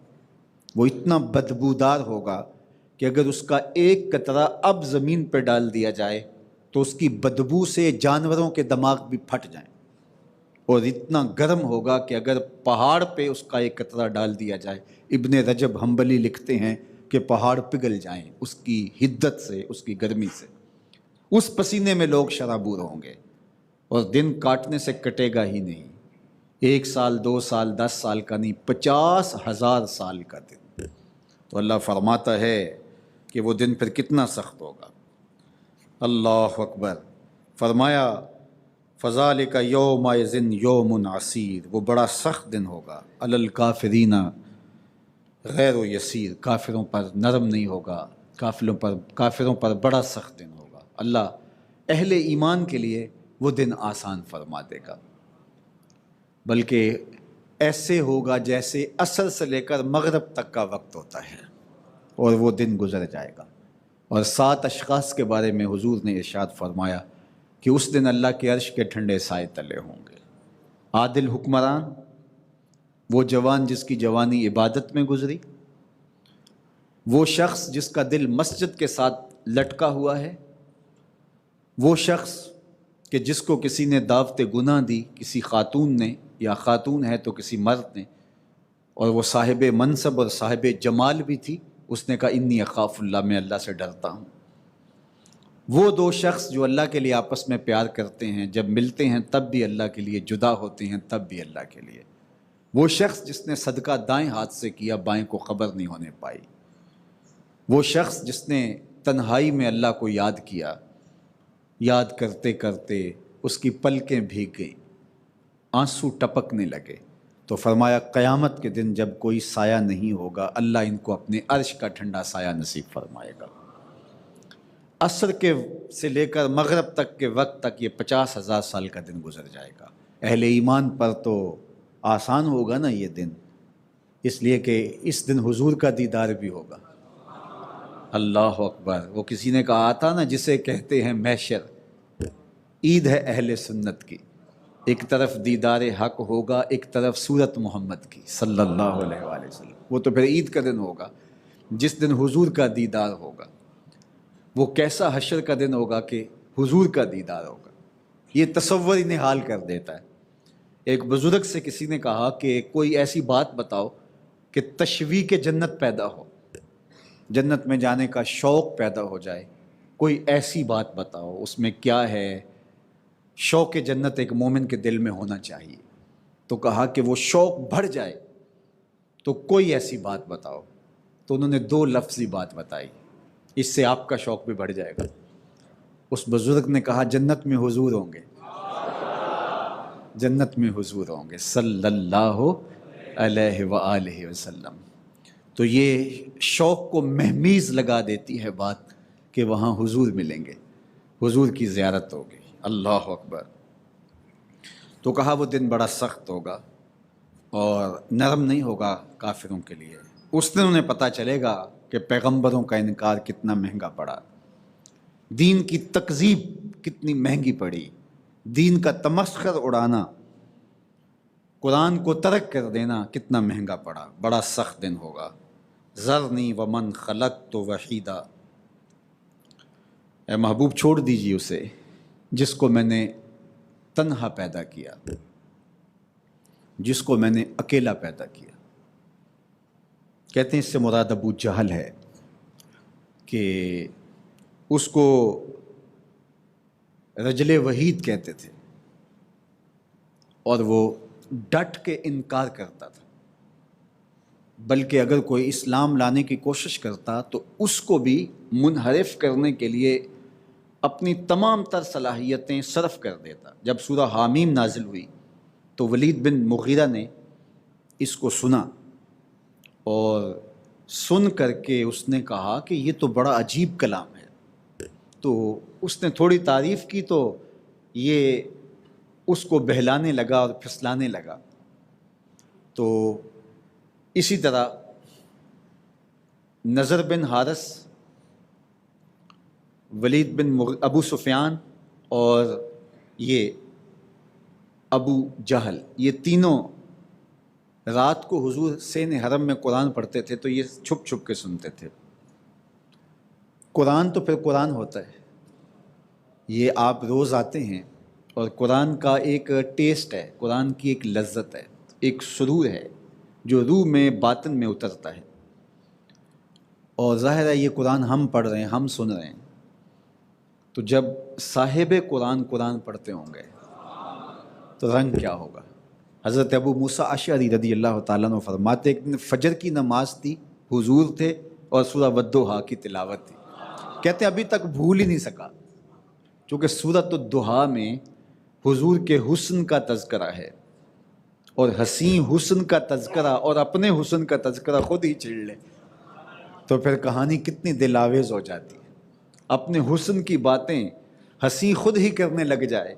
وہ اتنا بدبودار ہوگا کہ اگر اس کا ایک قطرہ اب زمین پہ ڈال دیا جائے تو اس کی بدبو سے جانوروں کے دماغ بھی پھٹ جائیں، اور اتنا گرم ہوگا کہ اگر پہاڑ پہ اس کا ایک قطرہ ڈال دیا جائے، ابن رجب حنبلی لکھتے ہیں کہ پہاڑ پگھل جائیں اس کی حدت سے، اس کی گرمی سے۔ اس پسینے میں لوگ شرابور ہوں گے، اور دن کاٹنے سے کٹے گا ہی نہیں، 1 سال 2 سال 10 سال کا نہیں، 50,000 سال کا دن۔ تو اللہ فرماتا ہے کہ وہ دن پھر کتنا سخت ہوگا۔ اللہ اکبر۔ فرمایا فَذَلِكَ يَوْمَئِذٍ يَوْمٌ عَسِيرٌ، وہ بڑا سخت دن ہوگا، عَلَى الْكَافِرِينَ غَيْرُ يَسِيرٌ، کافروں پر نرم نہیں ہوگا، کافروں پر بڑا سخت دن ہوگا۔ اللہ اہل ایمان کے لیے وہ دن آسان فرما دے گا، بلکہ ایسے ہوگا جیسے عصر سے لے کر مغرب تک کا وقت ہوتا ہے، اور وہ دن گزر جائے گا۔ اور 7 اشخاص کے بارے میں حضور نے ارشاد فرمایا کہ اس دن اللہ کے عرش کے ٹھنڈے سائے تلے ہوں گے۔ عادل حکمران، وہ جوان جس کی جوانی عبادت میں گزری، وہ شخص جس کا دل مسجد کے ساتھ لٹکا ہوا ہے، وہ شخص کہ جس کو کسی نے دعوت گناہ دی، کسی خاتون نے، یا خاتون ہے تو کسی مرد نے، اور وہ صاحب منصب اور صاحب جمال بھی تھی، اس نے کہا انی اخاف اللہ، میں اللہ سے ڈرتا ہوں۔ وہ 2 شخص جو اللہ کے لیے آپس میں پیار کرتے ہیں، جب ملتے ہیں تب بھی اللہ کے لیے، جدا ہوتے ہیں تب بھی اللہ کے لیے۔ وہ شخص جس نے صدقہ دائیں ہاتھ سے کیا، بائیں کو خبر نہیں ہونے پائی۔ وہ شخص جس نے تنہائی میں اللہ کو یاد کیا، یاد کرتے کرتے اس کی پلکیں بھیگ گئیں، آنسو ٹپکنے لگے۔ تو فرمایا قیامت کے دن جب کوئی سایہ نہیں ہوگا، اللہ ان کو اپنے عرش کا ٹھنڈا سایہ نصیب فرمائے گا۔ عصر کے سے لے کر مغرب تک کے وقت تک یہ 50,000 سال کا دن گزر جائے گا۔ اہل ایمان پر تو آسان ہوگا نا یہ دن، اس لیے کہ اس دن حضور کا دیدار بھی ہوگا۔ اللہ اکبر۔ وہ کسی نے کہا تھا نا جسے کہتے ہیں محشر، عید ہے اہل سنت کی، ایک طرف دیدار حق ہوگا، ایک طرف صورت محمد کی صلی اللہ علیہ وآلہ وسلم۔ وہ تو پھر عید کا دن ہوگا جس دن حضور کا دیدار ہوگا۔ وہ کیسا حشر کا دن ہوگا کہ حضور کا دیدار ہوگا، یہ تصور ہی نحال کر دیتا ہے۔ ایک بزرگ سے کسی نے کہا کہ کوئی ایسی بات بتاؤ کہ تشویق جنت پیدا ہو، جنت میں جانے کا شوق پیدا ہو جائے، کوئی ایسی بات بتاؤ، اس میں کیا ہے؟ شوق جنت ایک مومن کے دل میں ہونا چاہیے۔ تو کہا کہ وہ شوق بڑھ جائے تو کوئی ایسی بات بتاؤ۔ تو انہوں نے دو لفظی بات بتائی، اس سے آپ کا شوق بھی بڑھ جائے گا۔ اس بزرگ نے کہا جنت میں حضور ہوں گے، جنت میں حضور ہوں گے صلی اللہ علیہ وآلہ وسلم۔ تو یہ شوق کو مہمیز لگا دیتی ہے بات کہ وہاں حضور ملیں گے، حضور کی زیارت ہوگی۔ اللہ اکبر۔ تو کہا وہ دن بڑا سخت ہوگا اور نرم نہیں ہوگا کافروں کے لیے۔ اس دن انہیں پتہ چلے گا کہ پیغمبروں کا انکار کتنا مہنگا پڑا، دین کی تکذیب کتنی مہنگی پڑی، دین کا تمسخر اڑانا، قرآن کو ترک کر دینا کتنا مہنگا پڑا۔ بڑا سخت دن ہوگا۔ ذرنی ومن خلقت وحیدا، اے محبوب چھوڑ دیجیے اسے جس کو میں نے تنہا پیدا کیا، جس کو میں نے اکیلا پیدا کیا۔ کہتے ہیں اس سے مراد ابو جہل ہے کہ اس کو رجل وحید کہتے تھے اور وہ ڈٹ کے انکار کرتا تھا، بلکہ اگر کوئی اسلام لانے کی کوشش کرتا تو اس کو بھی منحرف کرنے کے لیے اپنی تمام تر صلاحیتیں صرف کر دیتا۔ جب سورہ حامیم نازل ہوئی تو ولید بن مغیرہ نے اس کو سنا اور سن کر کے اس نے کہا کہ یہ تو بڑا عجیب کلام ہے۔ تو اس نے تھوڑی تعریف کی تو یہ اس کو بہلانے لگا اور پھسلانے لگا۔ تو اسی طرح نضر بن حارث، ولید بن ابو سفیان اور یہ ابو جہل، یہ تینوں رات کو حضور سین حرم میں قرآن پڑھتے تھے تو یہ چھپ چھپ کے سنتے تھے۔ قرآن تو پھر قرآن ہوتا ہے، یہ آپ روز آتے ہیں اور قرآن کا ایک ٹیسٹ ہے، قرآن کی ایک لذت ہے، ایک سرور ہے جو روح میں باطن میں اترتا ہے۔ اور ظاہر ہے یہ قرآن ہم پڑھ رہے ہیں، ہم سن رہے ہیں، تو جب صاحب قرآن قرآن پڑھتے ہوں گے تو رنگ کیا ہوگا۔ حضرت ابو موسیٰ اشعری رضی اللہ تعالیٰ عنہ فرماتے ایک دن فجر کی نماز تھی، حضور تھے اور سورہ والضحیٰ کی تلاوت تھی۔ کہتے ابھی تک بھول ہی نہیں سکا، چونکہ سورۃ الضحیٰ میں حضور کے حسن کا تذکرہ ہے، اور حسین حسن کا تذکرہ اور اپنے حسن کا تذکرہ خود ہی چھیڑ لے تو پھر کہانی کتنی دل آویز ہو جاتی ہے۔ اپنے حسن کی باتیں ہنسی خود ہی کرنے لگ جائے۔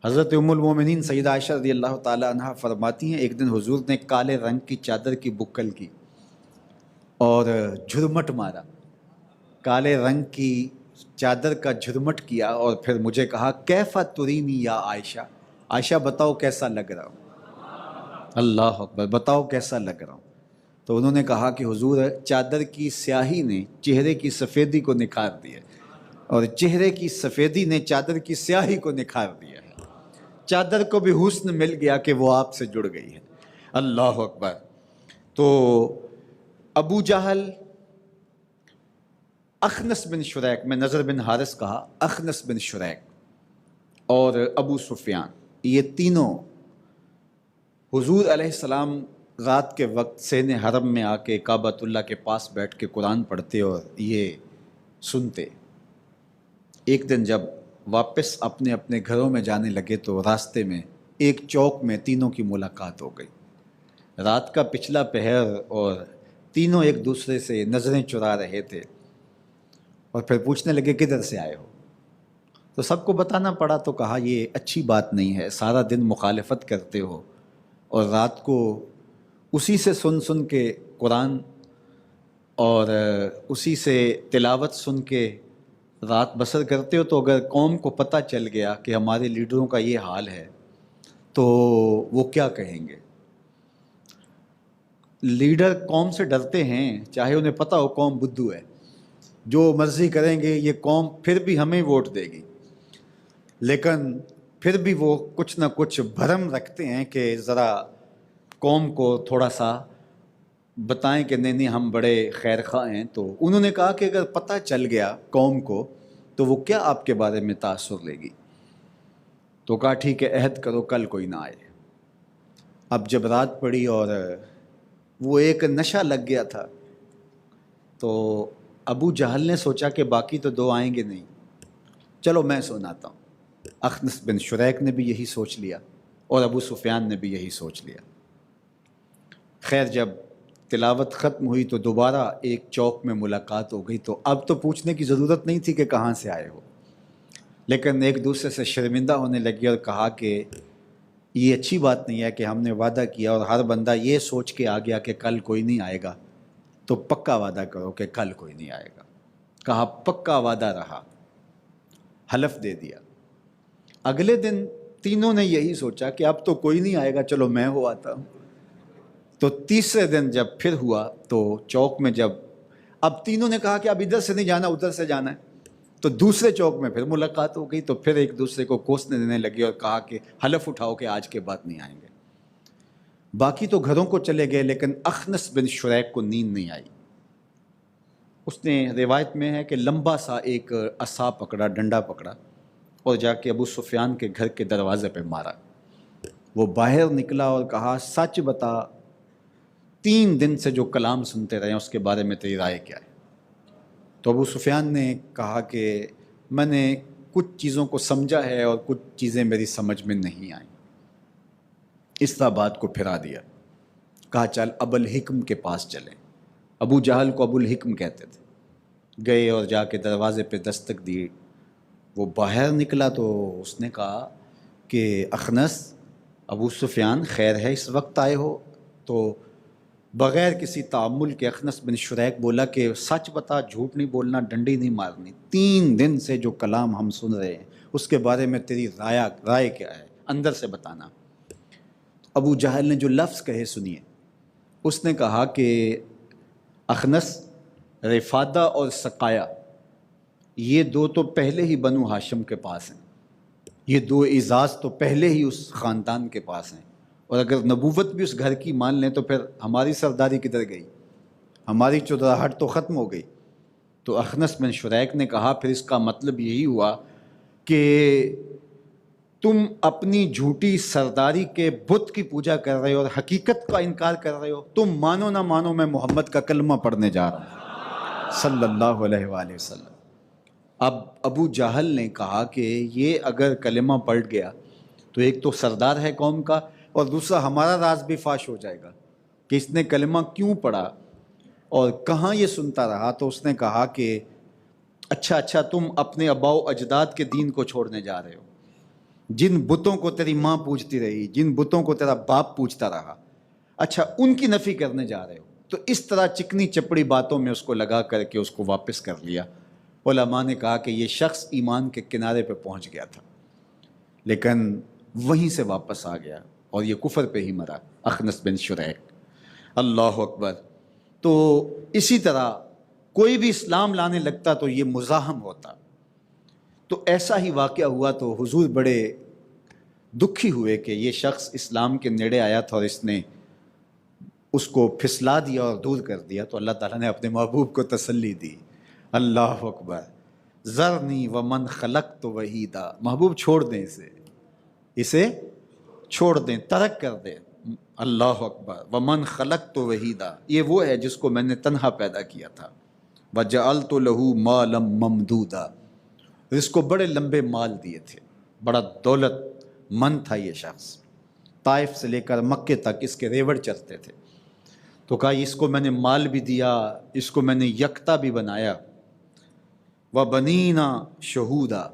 حضرت ام المومنین سیدہ عائشہ رضی اللہ تعالی عنہا فرماتی ہیں ایک دن حضور نے کالے رنگ کی چادر کی بکل کی اور جھرمٹ مارا، کالے رنگ کی چادر کا جھرمٹ کیا، اور پھر مجھے کہا کیفا ترینی یا عائشہ، عائشہ بتاؤ کیسا لگ رہا ہوں۔ اللہ اکبر، بتاؤ کیسا لگ رہا ہوں۔ تو انہوں نے کہا کہ حضور چادر کی سیاہی نے چہرے کی سفیدی کو نکھار دیا، اور چہرے کی سفیدی نے چادر کی سیاہی کو نکھار دیا ہے، چادر کو بھی حسن مل گیا کہ وہ آپ سے جڑ گئی ہے۔ اللہ اکبر۔ تو ابو جہل، اخنس بن شریک، میں نضر بن حارث کہا، اخنس بن شریک اور ابو سفیان، یہ تینوں حضور علیہ السلام رات کے وقت سین حرم میں آ کے کعبۃ اللہ کے پاس بیٹھ کے قرآن پڑھتے اور یہ سنتے۔ ایک دن جب واپس اپنے اپنے گھروں میں جانے لگے تو راستے میں ایک چوک میں تینوں کی ملاقات ہو گئی۔ رات کا پچھلا پہر اور تینوں ایک دوسرے سے نظریں چرا رہے تھے، اور پھر پوچھنے لگے کدھر سے آئے ہو؟ تو سب کو بتانا پڑا، تو کہا یہ اچھی بات نہیں ہے، سارا دن مخالفت کرتے ہو اور رات کو اسی سے سن کے قرآن اور اسی سے تلاوت سن کے رات بسر کرتے ہو تو اگر قوم کو پتہ چل گیا کہ ہمارے لیڈروں کا یہ حال ہے تو وہ کیا کہیں گے؟ لیڈر قوم سے ڈرتے ہیں، چاہے انہیں پتہ ہو قوم بدھو ہے، جو مرضی کریں گے یہ قوم پھر بھی ہمیں ووٹ دے گی، لیکن پھر بھی وہ کچھ نہ کچھ بھرم رکھتے ہیں کہ ذرا قوم کو تھوڑا سا بتائیں کہ نہیں نہیں ہم بڑے خیر خواہ ہیں۔ تو انہوں نے کہا کہ اگر پتہ چل گیا قوم کو تو وہ کیا آپ کے بارے میں تاثر لے گی؟ تو کہا ٹھیک ہے، عہد کرو کل کوئی نہ آئے۔ اب جب رات پڑی اور وہ ایک نشہ لگ گیا تھا تو ابو جہل نے سوچا کہ باقی تو دو آئیں گے نہیں، چلو میں سناتا ہوں۔ اخنس بن شریک نے بھی یہی سوچ لیا اور ابو سفیان نے بھی یہی سوچ لیا۔ خیر جب تلاوت ختم ہوئی تو دوبارہ ایک چوک میں ملاقات ہو گئی، تو اب تو پوچھنے کی ضرورت نہیں تھی کہ کہاں سے آئے ہو، لیکن ایک دوسرے سے شرمندہ ہونے لگے اور کہا کہ یہ اچھی بات نہیں ہے کہ ہم نے وعدہ کیا اور ہر بندہ یہ سوچ کے آ گیا کہ کل کوئی نہیں آئے گا، تو پکا وعدہ کرو کہ کل کوئی نہیں آئے گا۔ کہا پکا وعدہ رہا، حلف دے دیا۔ اگلے دن تینوں نے یہی سوچا کہ اب تو کوئی نہیں آئے گا، چلو میں ہو آتا ہوں۔ تو تیسرے دن جب پھر ہوا تو چوک میں جب اب تینوں نے کہا کہ اب ادھر سے نہیں جانا ادھر سے جانا ہے، تو دوسرے چوک میں پھر ملاقات ہو گئی، تو پھر ایک دوسرے کو کوسنے دینے لگے اور کہا کہ حلف اٹھاؤ کہ آج کے بعد نہیں آئیں گے۔ باقی تو گھروں کو چلے گئے، لیکن اخنس بن شریک کو نیند نہیں آئی۔ اس نے روایت میں ہے کہ لمبا سا ایک عصا پکڑا، ڈنڈا پکڑا اور جا کے ابو سفیان کے گھر کے دروازے پہ مارا۔ وہ باہر نکلا اور کہا سچ بتا، 3 دن سے جو کلام سنتے رہے ہیں اس کے بارے میں تیری رائے کیا ہے؟ تو ابو سفیان نے کہا کہ میں نے کچھ چیزوں کو سمجھا ہے اور کچھ چیزیں میری سمجھ میں نہیں آئیں۔ اس طرح بات کو پھرا دیا، کہا چل ابو الحکم کے پاس چلیں۔ ابو جہل کو ابو الحکم کہتے تھے۔ گئے اور جا کے دروازے پہ دستک دی۔ وہ باہر نکلا تو اس نے کہا کہ اخنس، ابو سفیان خیر ہے اس وقت آئے ہو؟ تو بغیر کسی تعامل کے اخنس بن شریک بولا کہ سچ بتا، جھوٹ نہیں بولنا، ڈنڈی نہیں مارنی، 3 دن سے جو کلام ہم سن رہے ہیں اس کے بارے میں تیری رائے کیا ہے، اندر سے بتانا۔ ابو جہل نے جو لفظ کہے سنیے۔ اس نے کہا کہ اخنس، رفادہ اور سقایا یہ 2 تو پہلے ہی بنو ہاشم کے پاس ہیں، یہ 2 اعزاز تو پہلے ہی اس خاندان کے پاس ہیں، اور اگر نبوت بھی اس گھر کی مان لیں تو پھر ہماری سرداری کدھر گئی، ہماری چودراہٹ تو ختم ہو گئی۔ تو اخنس بن شریک نے کہا پھر اس کا مطلب یہی ہوا کہ تم اپنی جھوٹی سرداری کے بت کی پوجا کر رہے ہو اور حقیقت کا انکار کر رہے ہو۔ تم مانو نہ مانو، میں محمد کا کلمہ پڑھنے جا رہا ہوں صلی اللہ علیہ وآلہ وسلم۔ اب ابو جہل نے کہا کہ یہ اگر کلمہ پڑھ گیا تو ایک تو سردار ہے قوم کا، اور دوسرا ہمارا راز بھی فاش ہو جائے گا کہ اس نے کلمہ کیوں پڑھا اور کہاں یہ سنتا رہا۔ تو اس نے کہا کہ اچھا تم اپنے آباء و اجداد کے دین کو چھوڑنے جا رہے ہو، جن بتوں کو تیری ماں پوجتی رہی، جن بتوں کو تیرا باپ پوجتا رہا، اچھا ان کی نفی کرنے جا رہے ہو۔ تو اس طرح چکنی چپڑی باتوں میں اس کو لگا کر کے اس کو واپس کر لیا۔ علماء نے کہا کہ یہ شخص ایمان کے کنارے پہ پہنچ گیا تھا، لیکن وہیں سے واپس آ گیا اور یہ کفر پہ ہی مرا، اخنس بن شریک۔ اللہ اکبر۔ تو اسی طرح کوئی بھی اسلام لانے لگتا تو یہ مزاحم ہوتا۔ تو ایسا ہی واقعہ ہوا تو حضور بڑے دکھی ہوئے کہ یہ شخص اسلام کے نیڑے آیا تھا اور اس نے اس کو پھسلا دیا اور دور کر دیا۔ تو اللہ تعالیٰ نے اپنے محبوب کو تسلی دی۔ اللہ اکبر۔ ذرنی ومن خلقت وحیدا، محبوب چھوڑ دیں اسے چھوڑ دیں، ترک کر دیں۔ اللہ اکبر۔ ومن خلقت وحیدا، یہ وہ ہے جس کو میں نے تنہا پیدا کیا تھا۔ وجعلت له مالا ممدودا، اس کو بڑے لمبے مال دیے تھے، بڑا دولت مند تھا یہ شخص، طائف سے لے کر مکے تک اس کے ریوڑ چلتے تھے۔ تو کہا اس کو میں نے مال بھی دیا، اس کو میں نے یکتا بھی بنایا۔ وَبَنِينَ شَهُودًا،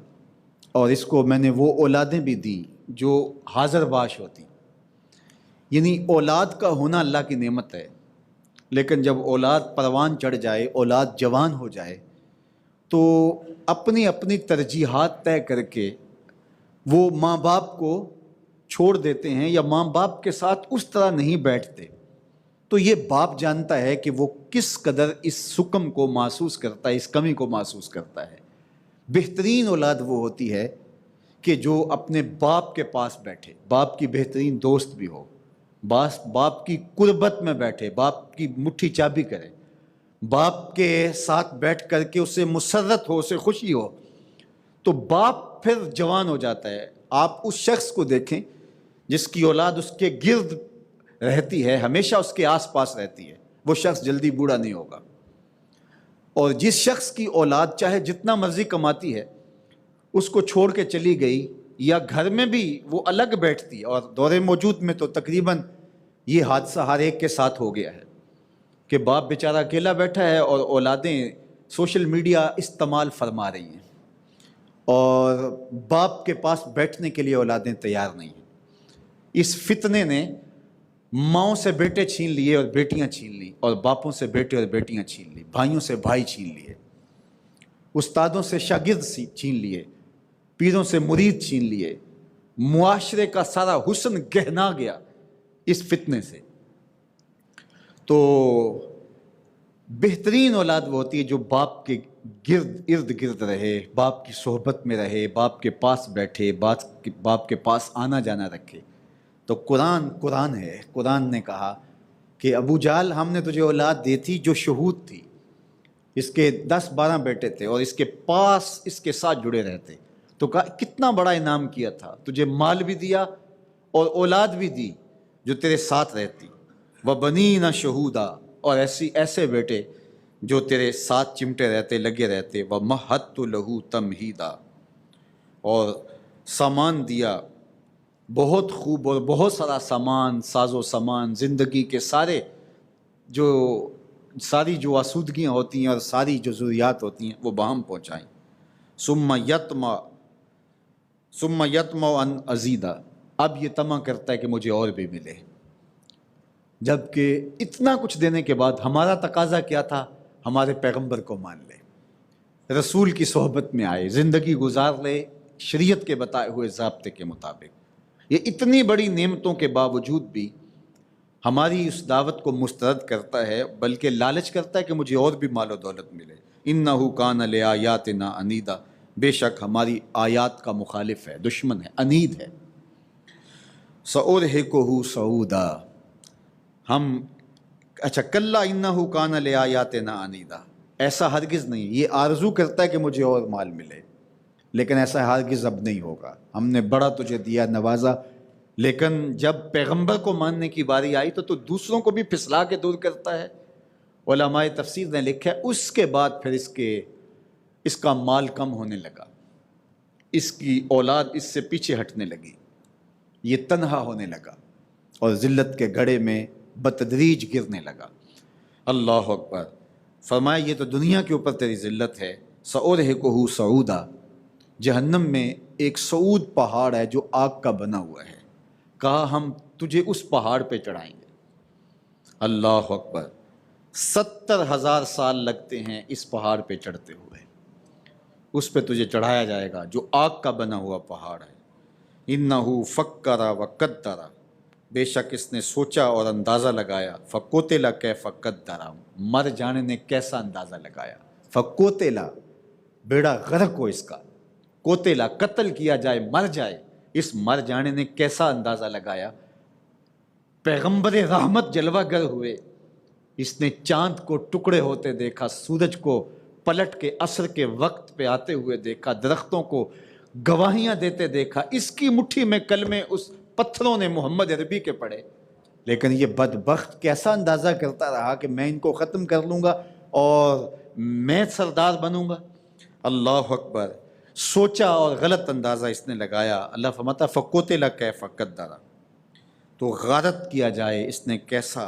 اور اس کو میں نے وہ اولادیں بھی دی جو حاضر باش ہوتی۔ یعنی اولاد کا ہونا اللہ کی نعمت ہے، لیکن جب اولاد پروان چڑھ جائے، اولاد جوان ہو جائے تو اپنی اپنی ترجیحات طے کر کے وہ ماں باپ کو چھوڑ دیتے ہیں یا ماں باپ کے ساتھ اس طرح نہیں بیٹھتے، تو یہ باپ جانتا ہے کہ وہ کس قدر اس سکم کو محسوس کرتا ہے، اس کمی کو محسوس کرتا ہے۔ بہترین اولاد وہ ہوتی ہے کہ جو اپنے باپ کے پاس بیٹھے، باپ کی بہترین دوست بھی ہو، باپ کی قربت میں بیٹھے، باپ کی مٹھی چابی کرے، باپ کے ساتھ بیٹھ کر کے اسے مسرت ہو، اسے خوشی ہو، تو باپ پھر جوان ہو جاتا ہے۔ آپ اس شخص کو دیکھیں جس کی اولاد اس کے گرد رہتی ہے، ہمیشہ اس کے آس پاس رہتی ہے، وہ شخص جلدی بوڑھا نہیں ہوگا۔ اور جس شخص کی اولاد چاہے جتنا مرضی کماتی ہے، اس کو چھوڑ کے چلی گئی یا گھر میں بھی وہ الگ بیٹھتی ہے، اور دور موجود میں تو تقریباً یہ حادثہ ہر ایک کے ساتھ ہو گیا ہے کہ باپ بیچارہ اکیلا بیٹھا ہے اور اولادیں سوشل میڈیا استعمال فرما رہی ہیں، اور باپ کے پاس بیٹھنے کے لیے اولادیں تیار نہیں ہیں۔ اس فتنے نے ماؤں سے بیٹے چھین لیے اور بیٹیاں چھین لی، اور باپوں سے بیٹے اور بیٹیاں چھین لی، بھائیوں سے بھائی چھین لیے، استادوں سے شاگرد چھین لیے، پیروں سے مرید چھین لیے۔ معاشرے کا سارا حسن گہنا گیا اس فتنے سے۔ تو بہترین اولاد وہ ہوتی ہے جو باپ کے ارد گرد رہے، باپ کی صحبت میں رہے، باپ کے پاس بیٹھے، باپ کے پاس آنا جانا رکھے۔ تو قرآن ہے، قرآن نے کہا کہ ابو جہل ہم نے تجھے اولاد دی تھی جو شہود تھی، اس کے 10-12 بیٹے تھے اور اس کے پاس اس کے ساتھ جڑے رہتے، تو کہا کتنا بڑا انعام کیا تھا، تجھے مال بھی دیا اور اولاد بھی دی جو تیرے ساتھ رہتی، وَبَنِينَ شَهُودًا، اور ایسے بیٹے جو تیرے ساتھ چمٹے رہتے، لگے رہتے، وَمَهَّدتُّ لَهُ تَمْهِيدًا، اور سامان دیا بہت خوب، اور بہت سارا سامان، ساز و سامان، زندگی کے ساری جو آسودگیاں ہوتی ہیں اور ساری جو ضروریات ہوتی ہیں وہ باہم پہنچائیں۔ ثم یطمع ان ازید، اب یہ طمع کرتا ہے کہ مجھے اور بھی ملے، جبکہ اتنا کچھ دینے کے بعد ہمارا تقاضا کیا تھا؟ ہمارے پیغمبر کو مان لے، رسول کی صحبت میں آئے، زندگی گزار لے شریعت کے بتائے ہوئے ضابطے کے مطابق۔ یہ اتنی بڑی نعمتوں کے باوجود بھی ہماری اس دعوت کو مسترد کرتا ہے، بلکہ لالچ کرتا ہے کہ مجھے اور بھی مال و دولت ملے۔ انہ کان لآیاتنا عنیدا، بے شک ہماری آیات کا مخالف ہے، دشمن ہے، عنید ہے۔ سأرہقہ صعودا، کلا انہ کان لآیاتنا عنیدا، ایسا ہرگز نہیں، یہ آرزو کرتا ہے کہ مجھے اور مال ملے، لیکن ایسا ہرگز اب نہیں ہوگا۔ ہم نے بڑا تجھے دیا، نوازا، لیکن جب پیغمبر کو ماننے کی باری آئی تو دوسروں کو بھی پھسلا کے دور کرتا ہے۔ علماء تفسیر نے لکھا ہے اس کے بعد پھر اس کا مال کم ہونے لگا، اس کی اولاد اس سے پیچھے ہٹنے لگی، یہ تنہا ہونے لگا اور ذلت کے گڑھے میں بتدریج گرنے لگا۔ اللہ اکبر۔ فرمایا یہ تو دنیا کے اوپر تیری ذلت ہے۔ سأرہقہ صعودا، جہنم میں ایک صعود پہاڑ ہے جو آگ کا بنا ہوا ہے، کہا ہم تجھے اس پہاڑ پہ چڑھائیں گے۔ اللہ اکبر۔ 70,000 سال لگتے ہیں اس پہاڑ پہ چڑھتے ہوئے، اس پہ تجھے چڑھایا جائے گا جو آگ کا بنا ہوا پہاڑ ہے۔ انہ فکر وقدر، بے شک اس نے سوچا اور اندازہ لگایا۔ فقتل کیف قدر، مر جانے نے کیسا اندازہ لگایا۔ فقتل، بیڑا غرق ہو اس کا، قتل قتل کیا جائے، مر جائے، اس مر جانے نے کیسا اندازہ لگایا۔ پیغمبر رحمت جلوہ گر ہوئے، اس نے چاند کو ٹکڑے ہوتے دیکھا، سورج کو پلٹ کے عصر کے وقت پہ آتے ہوئے دیکھا، درختوں کو گواہیاں دیتے دیکھا، اس کی مٹھی میں کلمے اس پتھروں نے محمد عربی کے پڑھے، لیکن یہ بدبخت کیسا اندازہ کرتا رہا کہ میں ان کو ختم کر لوں گا اور میں سردار بنوں گا۔ اللہ اکبر۔ سوچا اور غلط اندازہ اس نے لگایا۔ اللہ فرماتا فقتل کیف قدر، تو غارت کیا جائے اس نے کیسا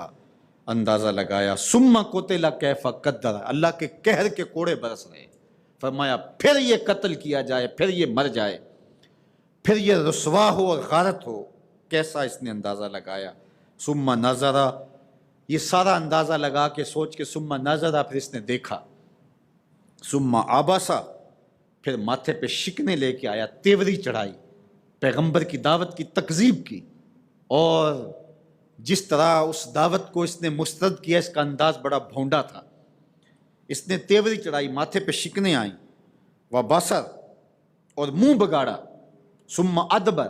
اندازہ لگایا۔ ثم قتل کیف قدر، اللہ کے قہر کے کوڑے برس رہے، فرمایا پھر یہ قتل کیا جائے، پھر یہ مر جائے، پھر یہ رسوا ہو اور غارت ہو، کیسا اس نے اندازہ لگایا۔ ثم نظر، یہ سارا اندازہ لگا کے سوچ کے ثم نظر، پھر اس نے دیکھا۔ ثم عبسا، پھر ماتھے پہ شکنے لے کے آیا، تیوری چڑھائی، پیغمبر کی دعوت کی تکذیب کی، اور جس طرح اس دعوت کو اس نے مسترد کیا اس کا انداز بڑا بھونڈا تھا۔ اس نے تیوری چڑھائی، ماتھے پہ شکنے آئیں، وبصر، اور منہ بگاڑا، ثم ادبر،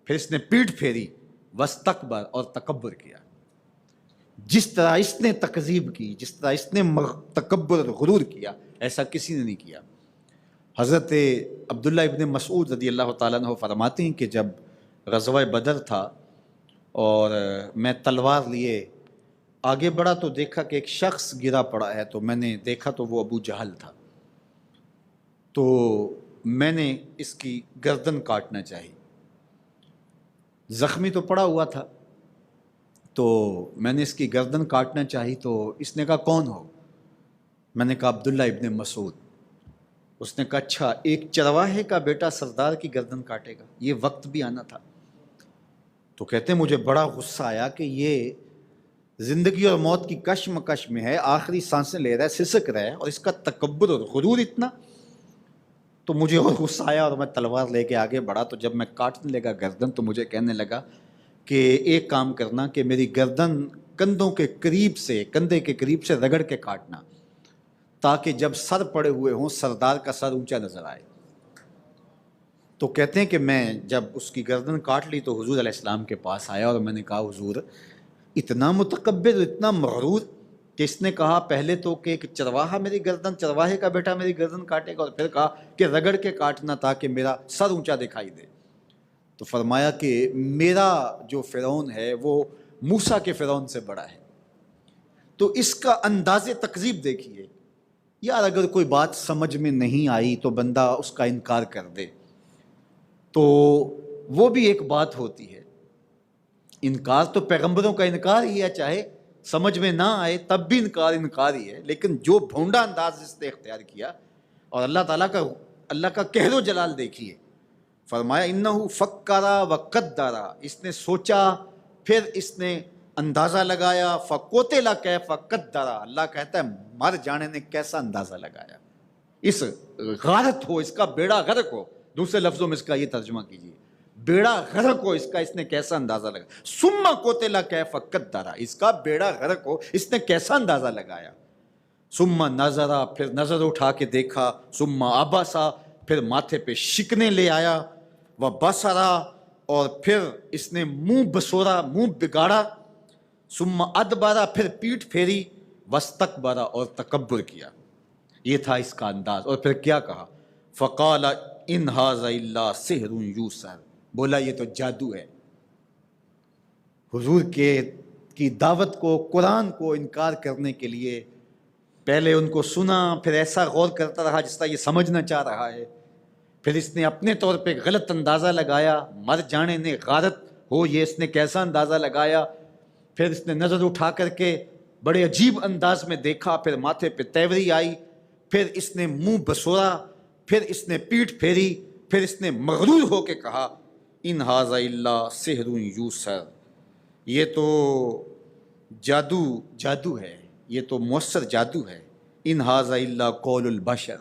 پھر اس نے پیٹھ پھیری، واستکبر، اور تکبر کیا۔ جس طرح اس نے تکذیب کی، جس طرح اس نے تکبر اور غرور کیا، ایسا کسی نے نہیں کیا۔ حضرت عبداللہ ابن مسعود رضی اللہ تعالیٰ عنہ فرماتے ہیں کہ جب غزوہ بدر تھا اور میں تلوار لیے آگے بڑھا تو دیکھا کہ ایک شخص گرا پڑا ہے، تو میں نے دیکھا تو وہ ابو جہل تھا، تو میں نے اس کی گردن کاٹنا چاہی، زخمی تو پڑا ہوا تھا، تو میں نے اس کی گردن کاٹنا چاہی، تو اس نے کہا کون ہو؟ میں نے کہا عبداللہ ابن مسعود۔ اس نے کہا اچھا، ایک چرواہے کا بیٹا سردار کی گردن کاٹے گا؟ یہ وقت بھی آنا تھا۔ تو کہتے ہیں مجھے بڑا غصہ آیا کہ یہ زندگی اور موت کی کشمکش میں ہے، آخری سانسیں لے رہا ہے، سسک رہا ہے، اور اس کا تکبر اور غرور اتنا۔ تو مجھے اور غصہ آیا اور میں تلوار لے کے آگے بڑھا، تو جب میں کاٹنے لگا گردن تو مجھے کہنے لگا کہ ایک کام کرنا کہ میری گردن کندھوں کے قریب سے، کندھے کے قریب سے رگڑ کے کاٹنا، تاکہ جب سر پڑے ہوئے ہوں سردار کا سر اونچا نظر آئے۔ تو کہتے ہیں کہ میں جب اس کی گردن کاٹ لی تو حضور علیہ السلام کے پاس آیا اور میں نے کہا حضور اتنا متکبر، اتنا مغرور کہ اس نے کہا پہلے تو کہ ایک چرواہا میری گردن، چرواہے کا بیٹا میری گردن کاٹے گا، اور پھر کہا کہ رگڑ کے کاٹنا تاکہ میرا سر اونچا دکھائی دے۔ تو فرمایا کہ میرا جو فرعون ہے وہ موسیٰ کے فرعون سے بڑا ہے۔ تو اس کا انداز تکذیب دیکھیے۔ یار اگر کوئی بات سمجھ میں نہیں آئی تو بندہ اس کا انکار کر دے، تو وہ بھی ایک بات ہوتی ہے۔ انکار تو پیغمبروں کا انکار ہی ہے، چاہے سمجھ میں نہ آئے تب بھی انکار ہی ہے، لیکن جو بھونڈا انداز اس نے اختیار کیا، اور اللہ کا قہر و جلال دیکھیے۔ فرمایا انہو فکرا وقدرا، اس نے سوچا پھر اس نے اندازہ لگایا، فقتل کیف قدرا، اللہ کہتا ہے مر جانے نے کیسا اندازہ لگایا۔ اس غارت ہو، اس کا بیڑا غرق ہو، دوسرے لفظوں میں اس کا یہ ترجمہ کیجیے، بیڑا غرق ہو اس کا، اس نے کیسا اندازہ لگایا۔ ثم قتل کیف قدرا، اس کا بیڑا غرق ہو، اس نے کیسا اندازہ لگایا۔ ثم نظرا، پھر نظر اٹھا کے دیکھا، ثم عبسا، پھر ماتھے پہ شکنے لے آیا، وبصرا، اور پھر اس نے منہ بسورا، منہ بگاڑا، ثم ادبرا، پھر پیٹھ پھیری، واستکبرا، اور تکبر کیا۔ یہ تھا اس کا انداز۔ اور پھر کیا کہا؟ فقال ان ھذا الا سحر یوسر، بولا یہ تو جادو ہے۔ حضور کی دعوت کو، قرآن کو انکار کرنے کے لیے پہلے ان کو سنا، پھر ایسا غور کرتا رہا جس طرح یہ سمجھنا چاہ رہا ہے، پھر اس نے اپنے طور پہ غلط اندازہ لگایا، مر جانے نے غارت ہو یہ اس نے کیسا اندازہ لگایا، پھر اس نے نظر اٹھا کر کے بڑے عجیب انداز میں دیکھا، پھر ماتھے پہ تیوری آئی، پھر اس نے منہ بسورا، پھر اس نے پیٹھ پھیری، پھر اس نے مغرور ہو کے کہا ان ھذا الا سحر یوسر، یہ تو جادو ہے، یہ تو مؤثر جادو ہے۔ ان ھذا الا قول البشر،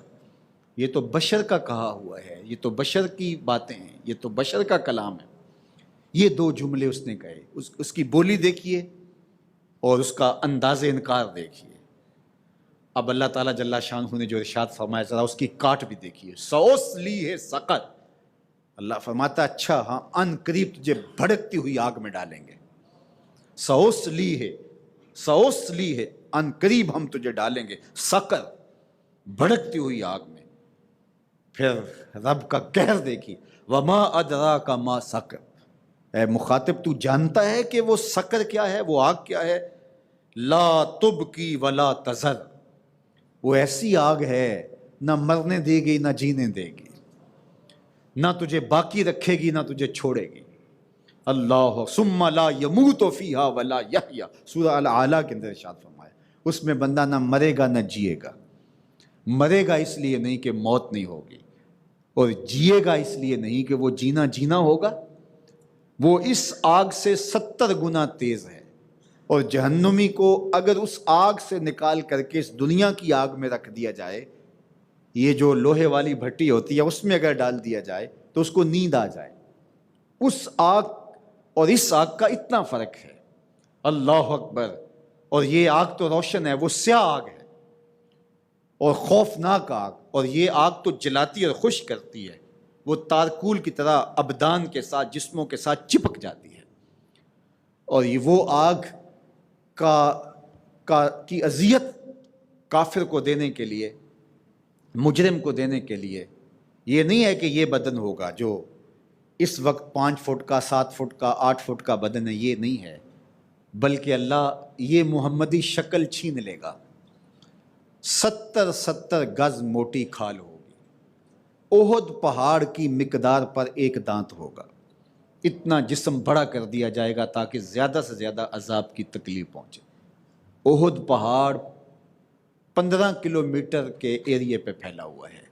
یہ تو بشر کا کہا ہوا ہے، یہ تو بشر کی باتیں ہیں، یہ تو بشر کا کلام ہے۔ یہ دو جملے اس نے کہے، اس کی بولی دیکھیے اور اس کا انداز انکار دیکھیے۔ اب اللہ تعالیٰ جل شانہ نے جو ارشاد فرمایا ذرا اس کی کاٹ بھی دیکھیے، سأصلیہ سقر، اللہ فرماتا ہے اچھا ہاں ان قریب تجھے بھڑکتی ہوئی آگ میں ڈالیں گے۔ سأصلیہ ان قریب ہم تجھے ڈالیں گے سقر، بھڑکتی ہوئی آگ میں۔ پھر رب کا قہر دیکھی، وما ادراک ما سقر، اے مخاطب تو جانتا ہے کہ وہ سقر کیا ہے، وہ آگ کیا ہے؟ لا تبکی ولا تذر، وہ ایسی آگ ہے نہ مرنے دے گی نہ جینے دے گی، نہ تجھے باقی رکھے گی نہ تجھے چھوڑے گی۔ اللہ ثم لا یموت فیہا ولا یحییٰ، سورہ الاعلیٰ کے اندر ارشاد فرمایا اس میں بندہ نہ مرے گا نہ جیے گا۔ مرے گا اس لیے نہیں کہ موت نہیں ہوگی، اور جیے گا اس لیے نہیں کہ وہ جینا ہوگا۔ وہ اس آگ سے 70 گنا تیز ہے، اور جہنمی کو اگر اس آگ سے نکال کر کے اس دنیا کی آگ میں رکھ دیا جائے یہ جو لوہے والی بھٹی ہوتی ہے اس میں اگر ڈال دیا جائے تو اس کو نیند آ جائے. اس آگ اور اس آگ کا اتنا فرق ہے. اللہ اکبر. اور یہ آگ تو روشن ہے، وہ سیاہ آگ ہے اور خوفناک آگ. اور یہ آگ تو جلاتی اور خشک کرتی ہے، وہ تارکول کی طرح ابدان کے ساتھ، جسموں کے ساتھ چپک جاتی ہے. اور یہ وہ آگ کی اذیت کافر کو دینے کے لیے، مجرم کو دینے کے لیے، یہ نہیں ہے کہ یہ بدن ہوگا جو اس وقت 5 فٹ کا، 7 فٹ کا، 8 فٹ کا بدن ہے، یہ نہیں ہے، بلکہ اللہ یہ محمدی شکل چھین لے گا. 70 گز موٹی کھال ہوگی، احد پہاڑ کی مقدار پر ایک دانت ہوگا. اتنا جسم بڑا کر دیا جائے گا تاکہ زیادہ سے زیادہ عذاب کی تکلیف پہنچے. احد پہاڑ 15 کلومیٹر کے ایریے پہ پھیلا ہوا ہے.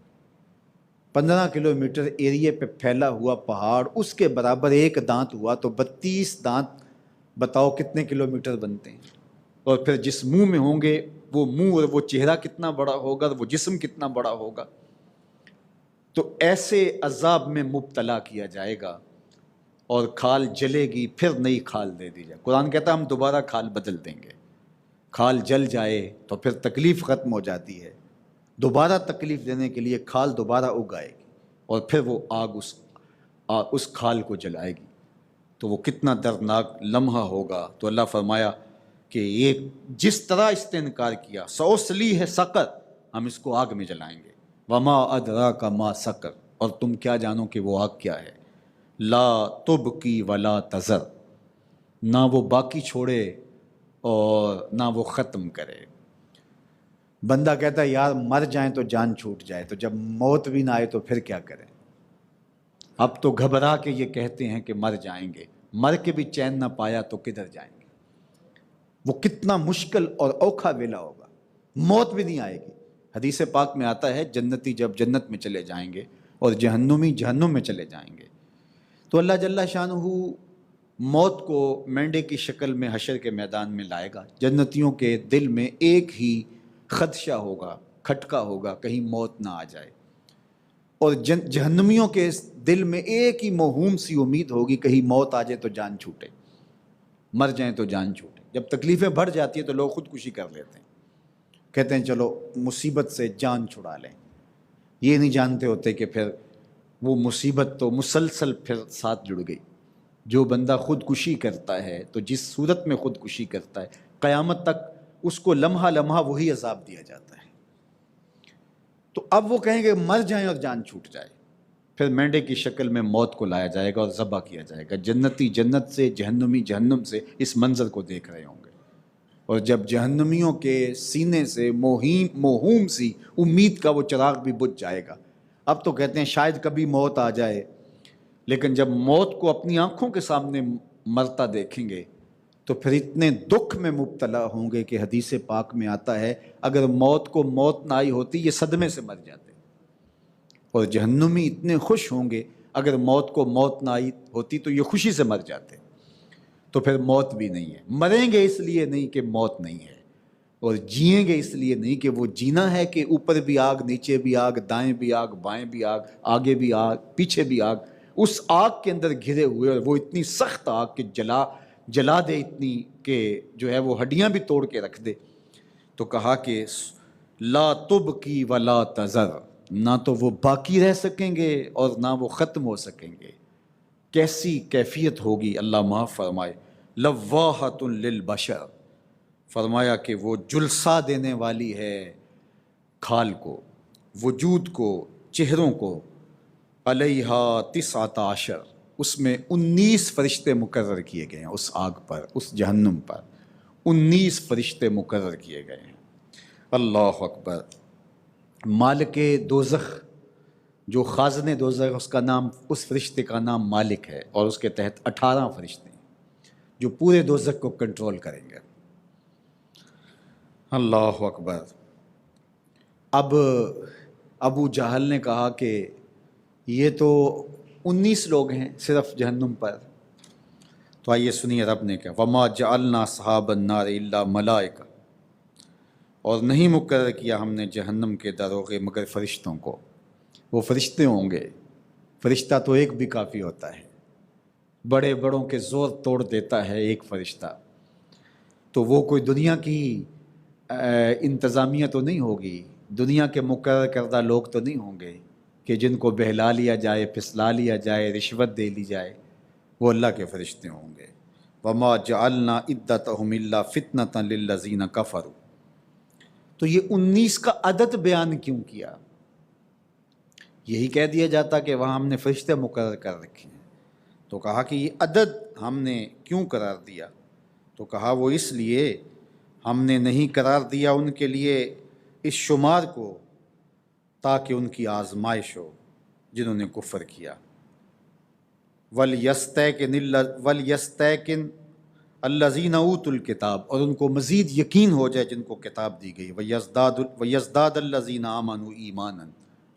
15 کلومیٹر ایریے پہ پھیلا ہوا پہاڑ، اس کے برابر ایک دانت ہوا تو 32 دانت بتاؤ کتنے کلومیٹر بنتے ہیں. اور پھر جس منہ میں ہوں گے وہ منہ اور وہ چہرہ کتنا بڑا ہوگا، وہ جسم کتنا بڑا ہوگا. تو ایسے عذاب میں مبتلا کیا جائے گا اور کھال جلے گی، پھر نئی کھال دے دی جائے. قرآن کہتا ہے ہم دوبارہ کھال بدل دیں گے. کھال جل جائے تو پھر تکلیف ختم ہو جاتی ہے، دوبارہ تکلیف دینے کے لیے کھال دوبارہ اگائے گی اور پھر وہ آگ اس کھال کو جلائے گی. تو وہ کتنا دردناک لمحہ ہوگا. تو اللہ فرمایا کہ یہ جس طرح اس نے انکار کیا، سوسلی ہے سقر، ہم اس کو آگ میں جلائیں گے. وما ادراک ما سقر، اور تم کیا جانو کہ وہ آگ کیا ہے. لا تبقی ولا تذر، نہ وہ باقی چھوڑے اور نہ وہ ختم کرے. بندہ کہتا ہے یار مر جائیں تو جان چھوٹ جائے، تو جب موت بھی نہ آئے تو پھر کیا کریں. اب تو گھبرا کے یہ کہتے ہیں کہ مر جائیں گے، مر کے بھی چین نہ پایا تو کدھر جائیں گے. وہ کتنا مشکل اور اوکھا ویلا ہوگا. موت بھی نہیں آئے گی. حدیث پاک میں آتا ہے جنتی جب جنت میں چلے جائیں گے اور جہنمی جہنم میں چلے جائیں گے تو اللہ جل شانہ موت کو مینڈے کی شکل میں حشر کے میدان میں لائے گا. جنتیوں کے دل میں ایک ہی خدشہ ہوگا، کھٹکا ہوگا، کہیں موت نہ آ جائے. اور جہنمیوں کے دل میں ایک ہی موہوم سی امید ہوگی، کہیں موت آ جائے تو جان چھوٹے، مر جائیں تو جان چھوٹے. جب تکلیفیں بڑھ جاتی ہیں تو لوگ خودکشی کر لیتے ہیں، کہتے ہیں چلو مصیبت سے جان چھڑا لیں. یہ نہیں جانتے ہوتے کہ پھر وہ مصیبت تو مسلسل پھر ساتھ جڑ گئی. جو بندہ خودکشی کرتا ہے تو جس صورت میں خودکشی کرتا ہے قیامت تک اس کو لمحہ لمحہ وہی عذاب دیا جاتا ہے. تو اب وہ کہیں گے مر جائیں اور جان چھوٹ جائے. پھر مینڈے کی شکل میں موت کو لایا جائے گا اور ذبح کیا جائے گا. جنتی جنت سے، جہنمی جہنم سے اس منظر کو دیکھ رہے ہوں گے. اور جب جہنمیوں کے سینے سے موہوم سی امید کا وہ چراغ بھی بجھ جائے گا. اب تو کہتے ہیں شاید کبھی موت آ جائے، لیکن جب موت کو اپنی آنکھوں کے سامنے مرتا دیکھیں گے تو پھر اتنے دکھ میں مبتلا ہوں گے کہ حدیث پاک میں آتا ہے اگر موت کو موت نہ آئی ہوتی یہ صدمے سے مر جاتے. اور جہنمی اتنے خوش ہوں گے اگر موت کو موت نہ آئی ہوتی تو یہ خوشی سے مر جاتے. تو پھر موت بھی نہیں ہے. مریں گے اس لیے نہیں کہ موت نہیں ہے، اور جئیں گے اس لیے نہیں کہ وہ جینا ہے کہ اوپر بھی آگ، نیچے بھی آگ، دائیں بھی آگ، بائیں بھی آگ، آگے بھی آگ، پیچھے بھی آگ. اس آگ کے اندر گھرے ہوئے، اور وہ اتنی سخت آگ کہ جلا دے، اتنی کہ جو ہے وہ ہڈیاں بھی توڑ کے رکھ دے. تو کہا کہ لا تبقی ولا تذر، نہ تو وہ باقی رہ سکیں گے اور نہ وہ ختم ہو سکیں گے. کیسی کیفیت ہوگی اللہ معاف فرمائے. لواحۃ للبشر، فرمایا کہ وہ جلسہ دینے والی ہے کھال کو، وجود کو، چہروں کو. علیہا 19، اس میں 19 فرشتے مقرر کیے گئے ہیں. اس آگ پر، اس جہنم پر 19 فرشتے مقرر کیے گئے ہیں. اللہ اکبر. مالک دوزخ، جو خازن دوزخ، اس کا نام، اس فرشتے کا نام مالک ہے، اور اس کے تحت 18 فرشتے ہیں جو پورے دوزخ کو کنٹرول کریں گے. اللہ اکبر. اب ابو جہل نے کہا کہ یہ تو 19 لوگ ہیں صرف جہنم پر. تو آئیے سنیے رب نے کہا وما جعلنا اصحاب النار الا ملائکہ اور نہیں مقرر کیا ہم نے جہنم کے داروغے مگر فرشتوں کو۔ وہ فرشتے ہوں گے، فرشتہ تو ایک بھی کافی ہوتا ہے، بڑے بڑوں کے زور توڑ دیتا ہے ایک فرشتہ، تو وہ کوئی دنیا کی انتظامیہ تو نہیں ہوگی، دنیا کے مقرر کردہ لوگ تو نہیں ہوں گے کہ جن کو بہلا لیا جائے، پھسلا لیا جائے، رشوت دے لی جائے۔ وہ اللہ کے فرشتے ہوں گے۔ وَمَا جَعَلْنَا عِدَّتَهُمْ إِلَّا فِتْنَةً لِلَّذِينَ كَفَرُوا۔ تو یہ 19 کا عدد بیان کیوں کیا؟ یہی کہہ دیا جاتا کہ وہاں ہم نے فرشتے مقرر کر رکھے ہیں، تو کہا کہ یہ عدد ہم نے کیوں قرار دیا؟ تو کہا وہ اس لیے ہم نے نہیں قرار دیا ان کے لیے اس شمار کو تاکہ ان کی آزمائش ہو جنہوں نے کفر کیا۔ وَلْيَسْتَيْقِنَ الَّذِينَ أُوتُوا الْكِتَابَ، اور ان کو مزید یقین ہو جائے جن کو کتاب دی گئی۔ وَيَزْدَادَ الَّذِينَ آمَنُوا إِيمَانًا،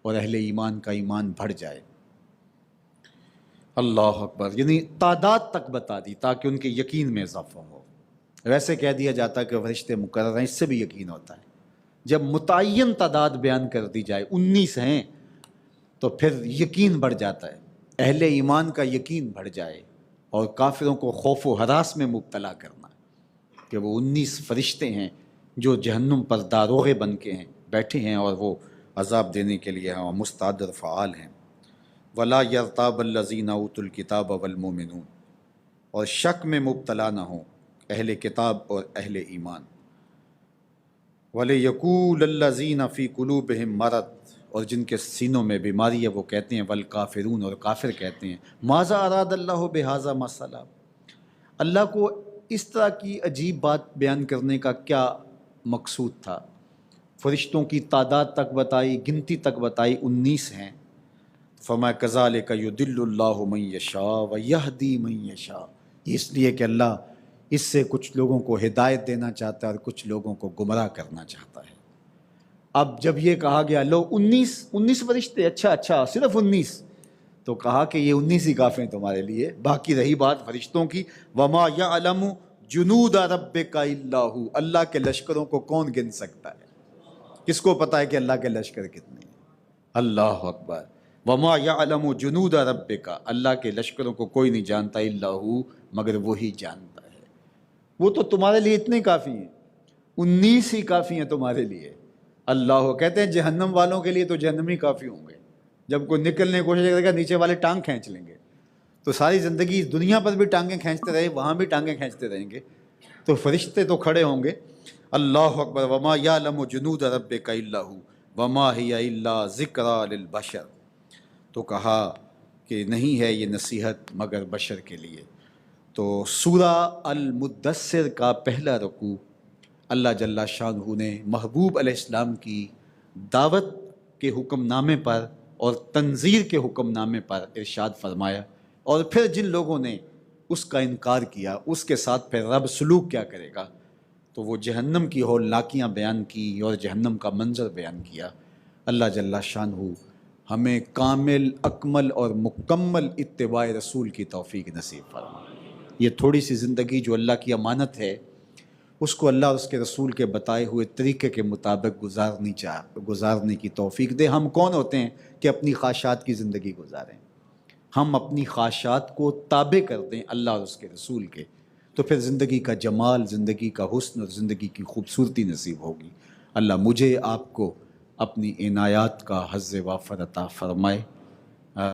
اور اہل ایمان کا ایمان بڑھ جائے۔ اللہ اکبر، یعنی تعداد تک بتا دی تاکہ ان کے یقین میں اضافہ ہو۔ ویسے کہہ دیا جاتا کہ فرشتے مقرر ہیں، اس سے بھی یقین ہوتا ہے۔ جب متعین تعداد بیان کر دی جائے 19 ہیں تو پھر یقین بڑھ جاتا ہے، اہل ایمان کا یقین بڑھ جائے، اور کافروں کو خوف و ہراس میں مبتلا کرنا کہ وہ 19 فرشتے ہیں جو جہنم پر داروغے بن کے ہیں بیٹھے ہیں، اور وہ عذاب دینے کے لیے ہیں اور مستعد اور فعال ہیں۔ وَلَا يَرْتَابَ الَّذِينَ أُوتُوا الْكِتَابَ وَالْمُؤْمِنُونَ، اور شک میں مبتلا نہ ہوں اہل کتاب اور اہل ایمان۔ وَلِيَقُولَ الَّذِينَ فِي قُلُوبِهِم مَرَضٌ، اور جن کے سینوں میں بیماری ہے وہ کہتے ہیں، والکافرون، اور کافر کہتے ہیں، ماذا اراد اللہ بہذا مثلا، اللہ کو اس طرح کی عجیب بات بیان کرنے کا کیا مقصود تھا؟ فرشتوں کی تعداد تک بتائی، گنتی تک بتائی، 19 ہیں۔ فما کذالک یضل اللہ من یشاء ویہدی من یشاء، اس لیے کہ اللہ اس سے کچھ لوگوں کو ہدایت دینا چاہتا ہے اور کچھ لوگوں کو گمراہ کرنا چاہتا ہے۔ اب جب یہ کہا گیا لو 19 فرشتے، اچھا صرف 19، تو کہا کہ یہ 19 ہی کافی ہیں تمہارے لیے، باقی رہی بات فرشتوں کی۔ وما یعلم جنود ربک الا ھو، اللہ کے لشکروں کو کون گن سکتا ہے؟ کس کو پتا ہے کہ اللہ کے لشکر کتنے ہیں؟ اللہ اکبر۔ وما یعلم جنود ربک، اللہ کے لشکروں کو کوئی نہیں جانتا، الا ھو، مگر وہی جانتا ہے۔ وہ تو تمہارے لیے اتنے کافی ہیں، 19 ہی کافی ہیں تمہارے لیے۔ اللہ کہتے ہیں جہنم والوں کے لیے تو جہنمی کافی ہوں گے، جب کوئی نکلنے کی کوشش کرے گا نیچے والے ٹانگ کھینچ لیں گے، تو ساری زندگی دنیا پر بھی ٹانگیں کھینچتے رہے، وہاں بھی ٹانگیں کھینچتے رہیں گے، تو فرشتے تو کھڑے ہوں گے۔ اللہ اکبر۔ وما یعلم جنود ربک الا ھو وما ہی الا ذکریٰ للبشر، تو کہا کہ نہیں ہے یہ نصیحت مگر بشر کے لیے۔ تو سورہ المدثر کا پہلا رکوع اللہ جل شانہ نے محبوب علیہ السلام کی دعوت کے حکم نامے پر اور تنذیر کے حکم نامے پر ارشاد فرمایا، اور پھر جن لوگوں نے اس کا انکار کیا اس کے ساتھ پھر رب سلوک کیا کرے گا، تو وہ جہنم کی ہولناکیاں بیان کی اور جہنم کا منظر بیان کیا۔ اللہ جل شانہ ہمیں کامل، اکمل اور مکمل اتباع رسول کی توفیق نصیب فرمائے۔ یہ تھوڑی سی زندگی جو اللہ کی امانت ہے، اس کو اللہ اور اس کے رسول کے بتائے ہوئے طریقے کے مطابق گزارنے کی توفیق دے۔ ہم کون ہوتے ہیں کہ اپنی خواہشات کی زندگی گزاریں؟ ہم اپنی خواہشات کو تابع کر دیں اللہ اور اس کے رسول کے، تو پھر زندگی کا جمال، زندگی کا حسن اور زندگی کی خوبصورتی نصیب ہوگی۔ اللہ مجھے آپ کو اپنی عنایات کا حظ وافر عطا فرمائے۔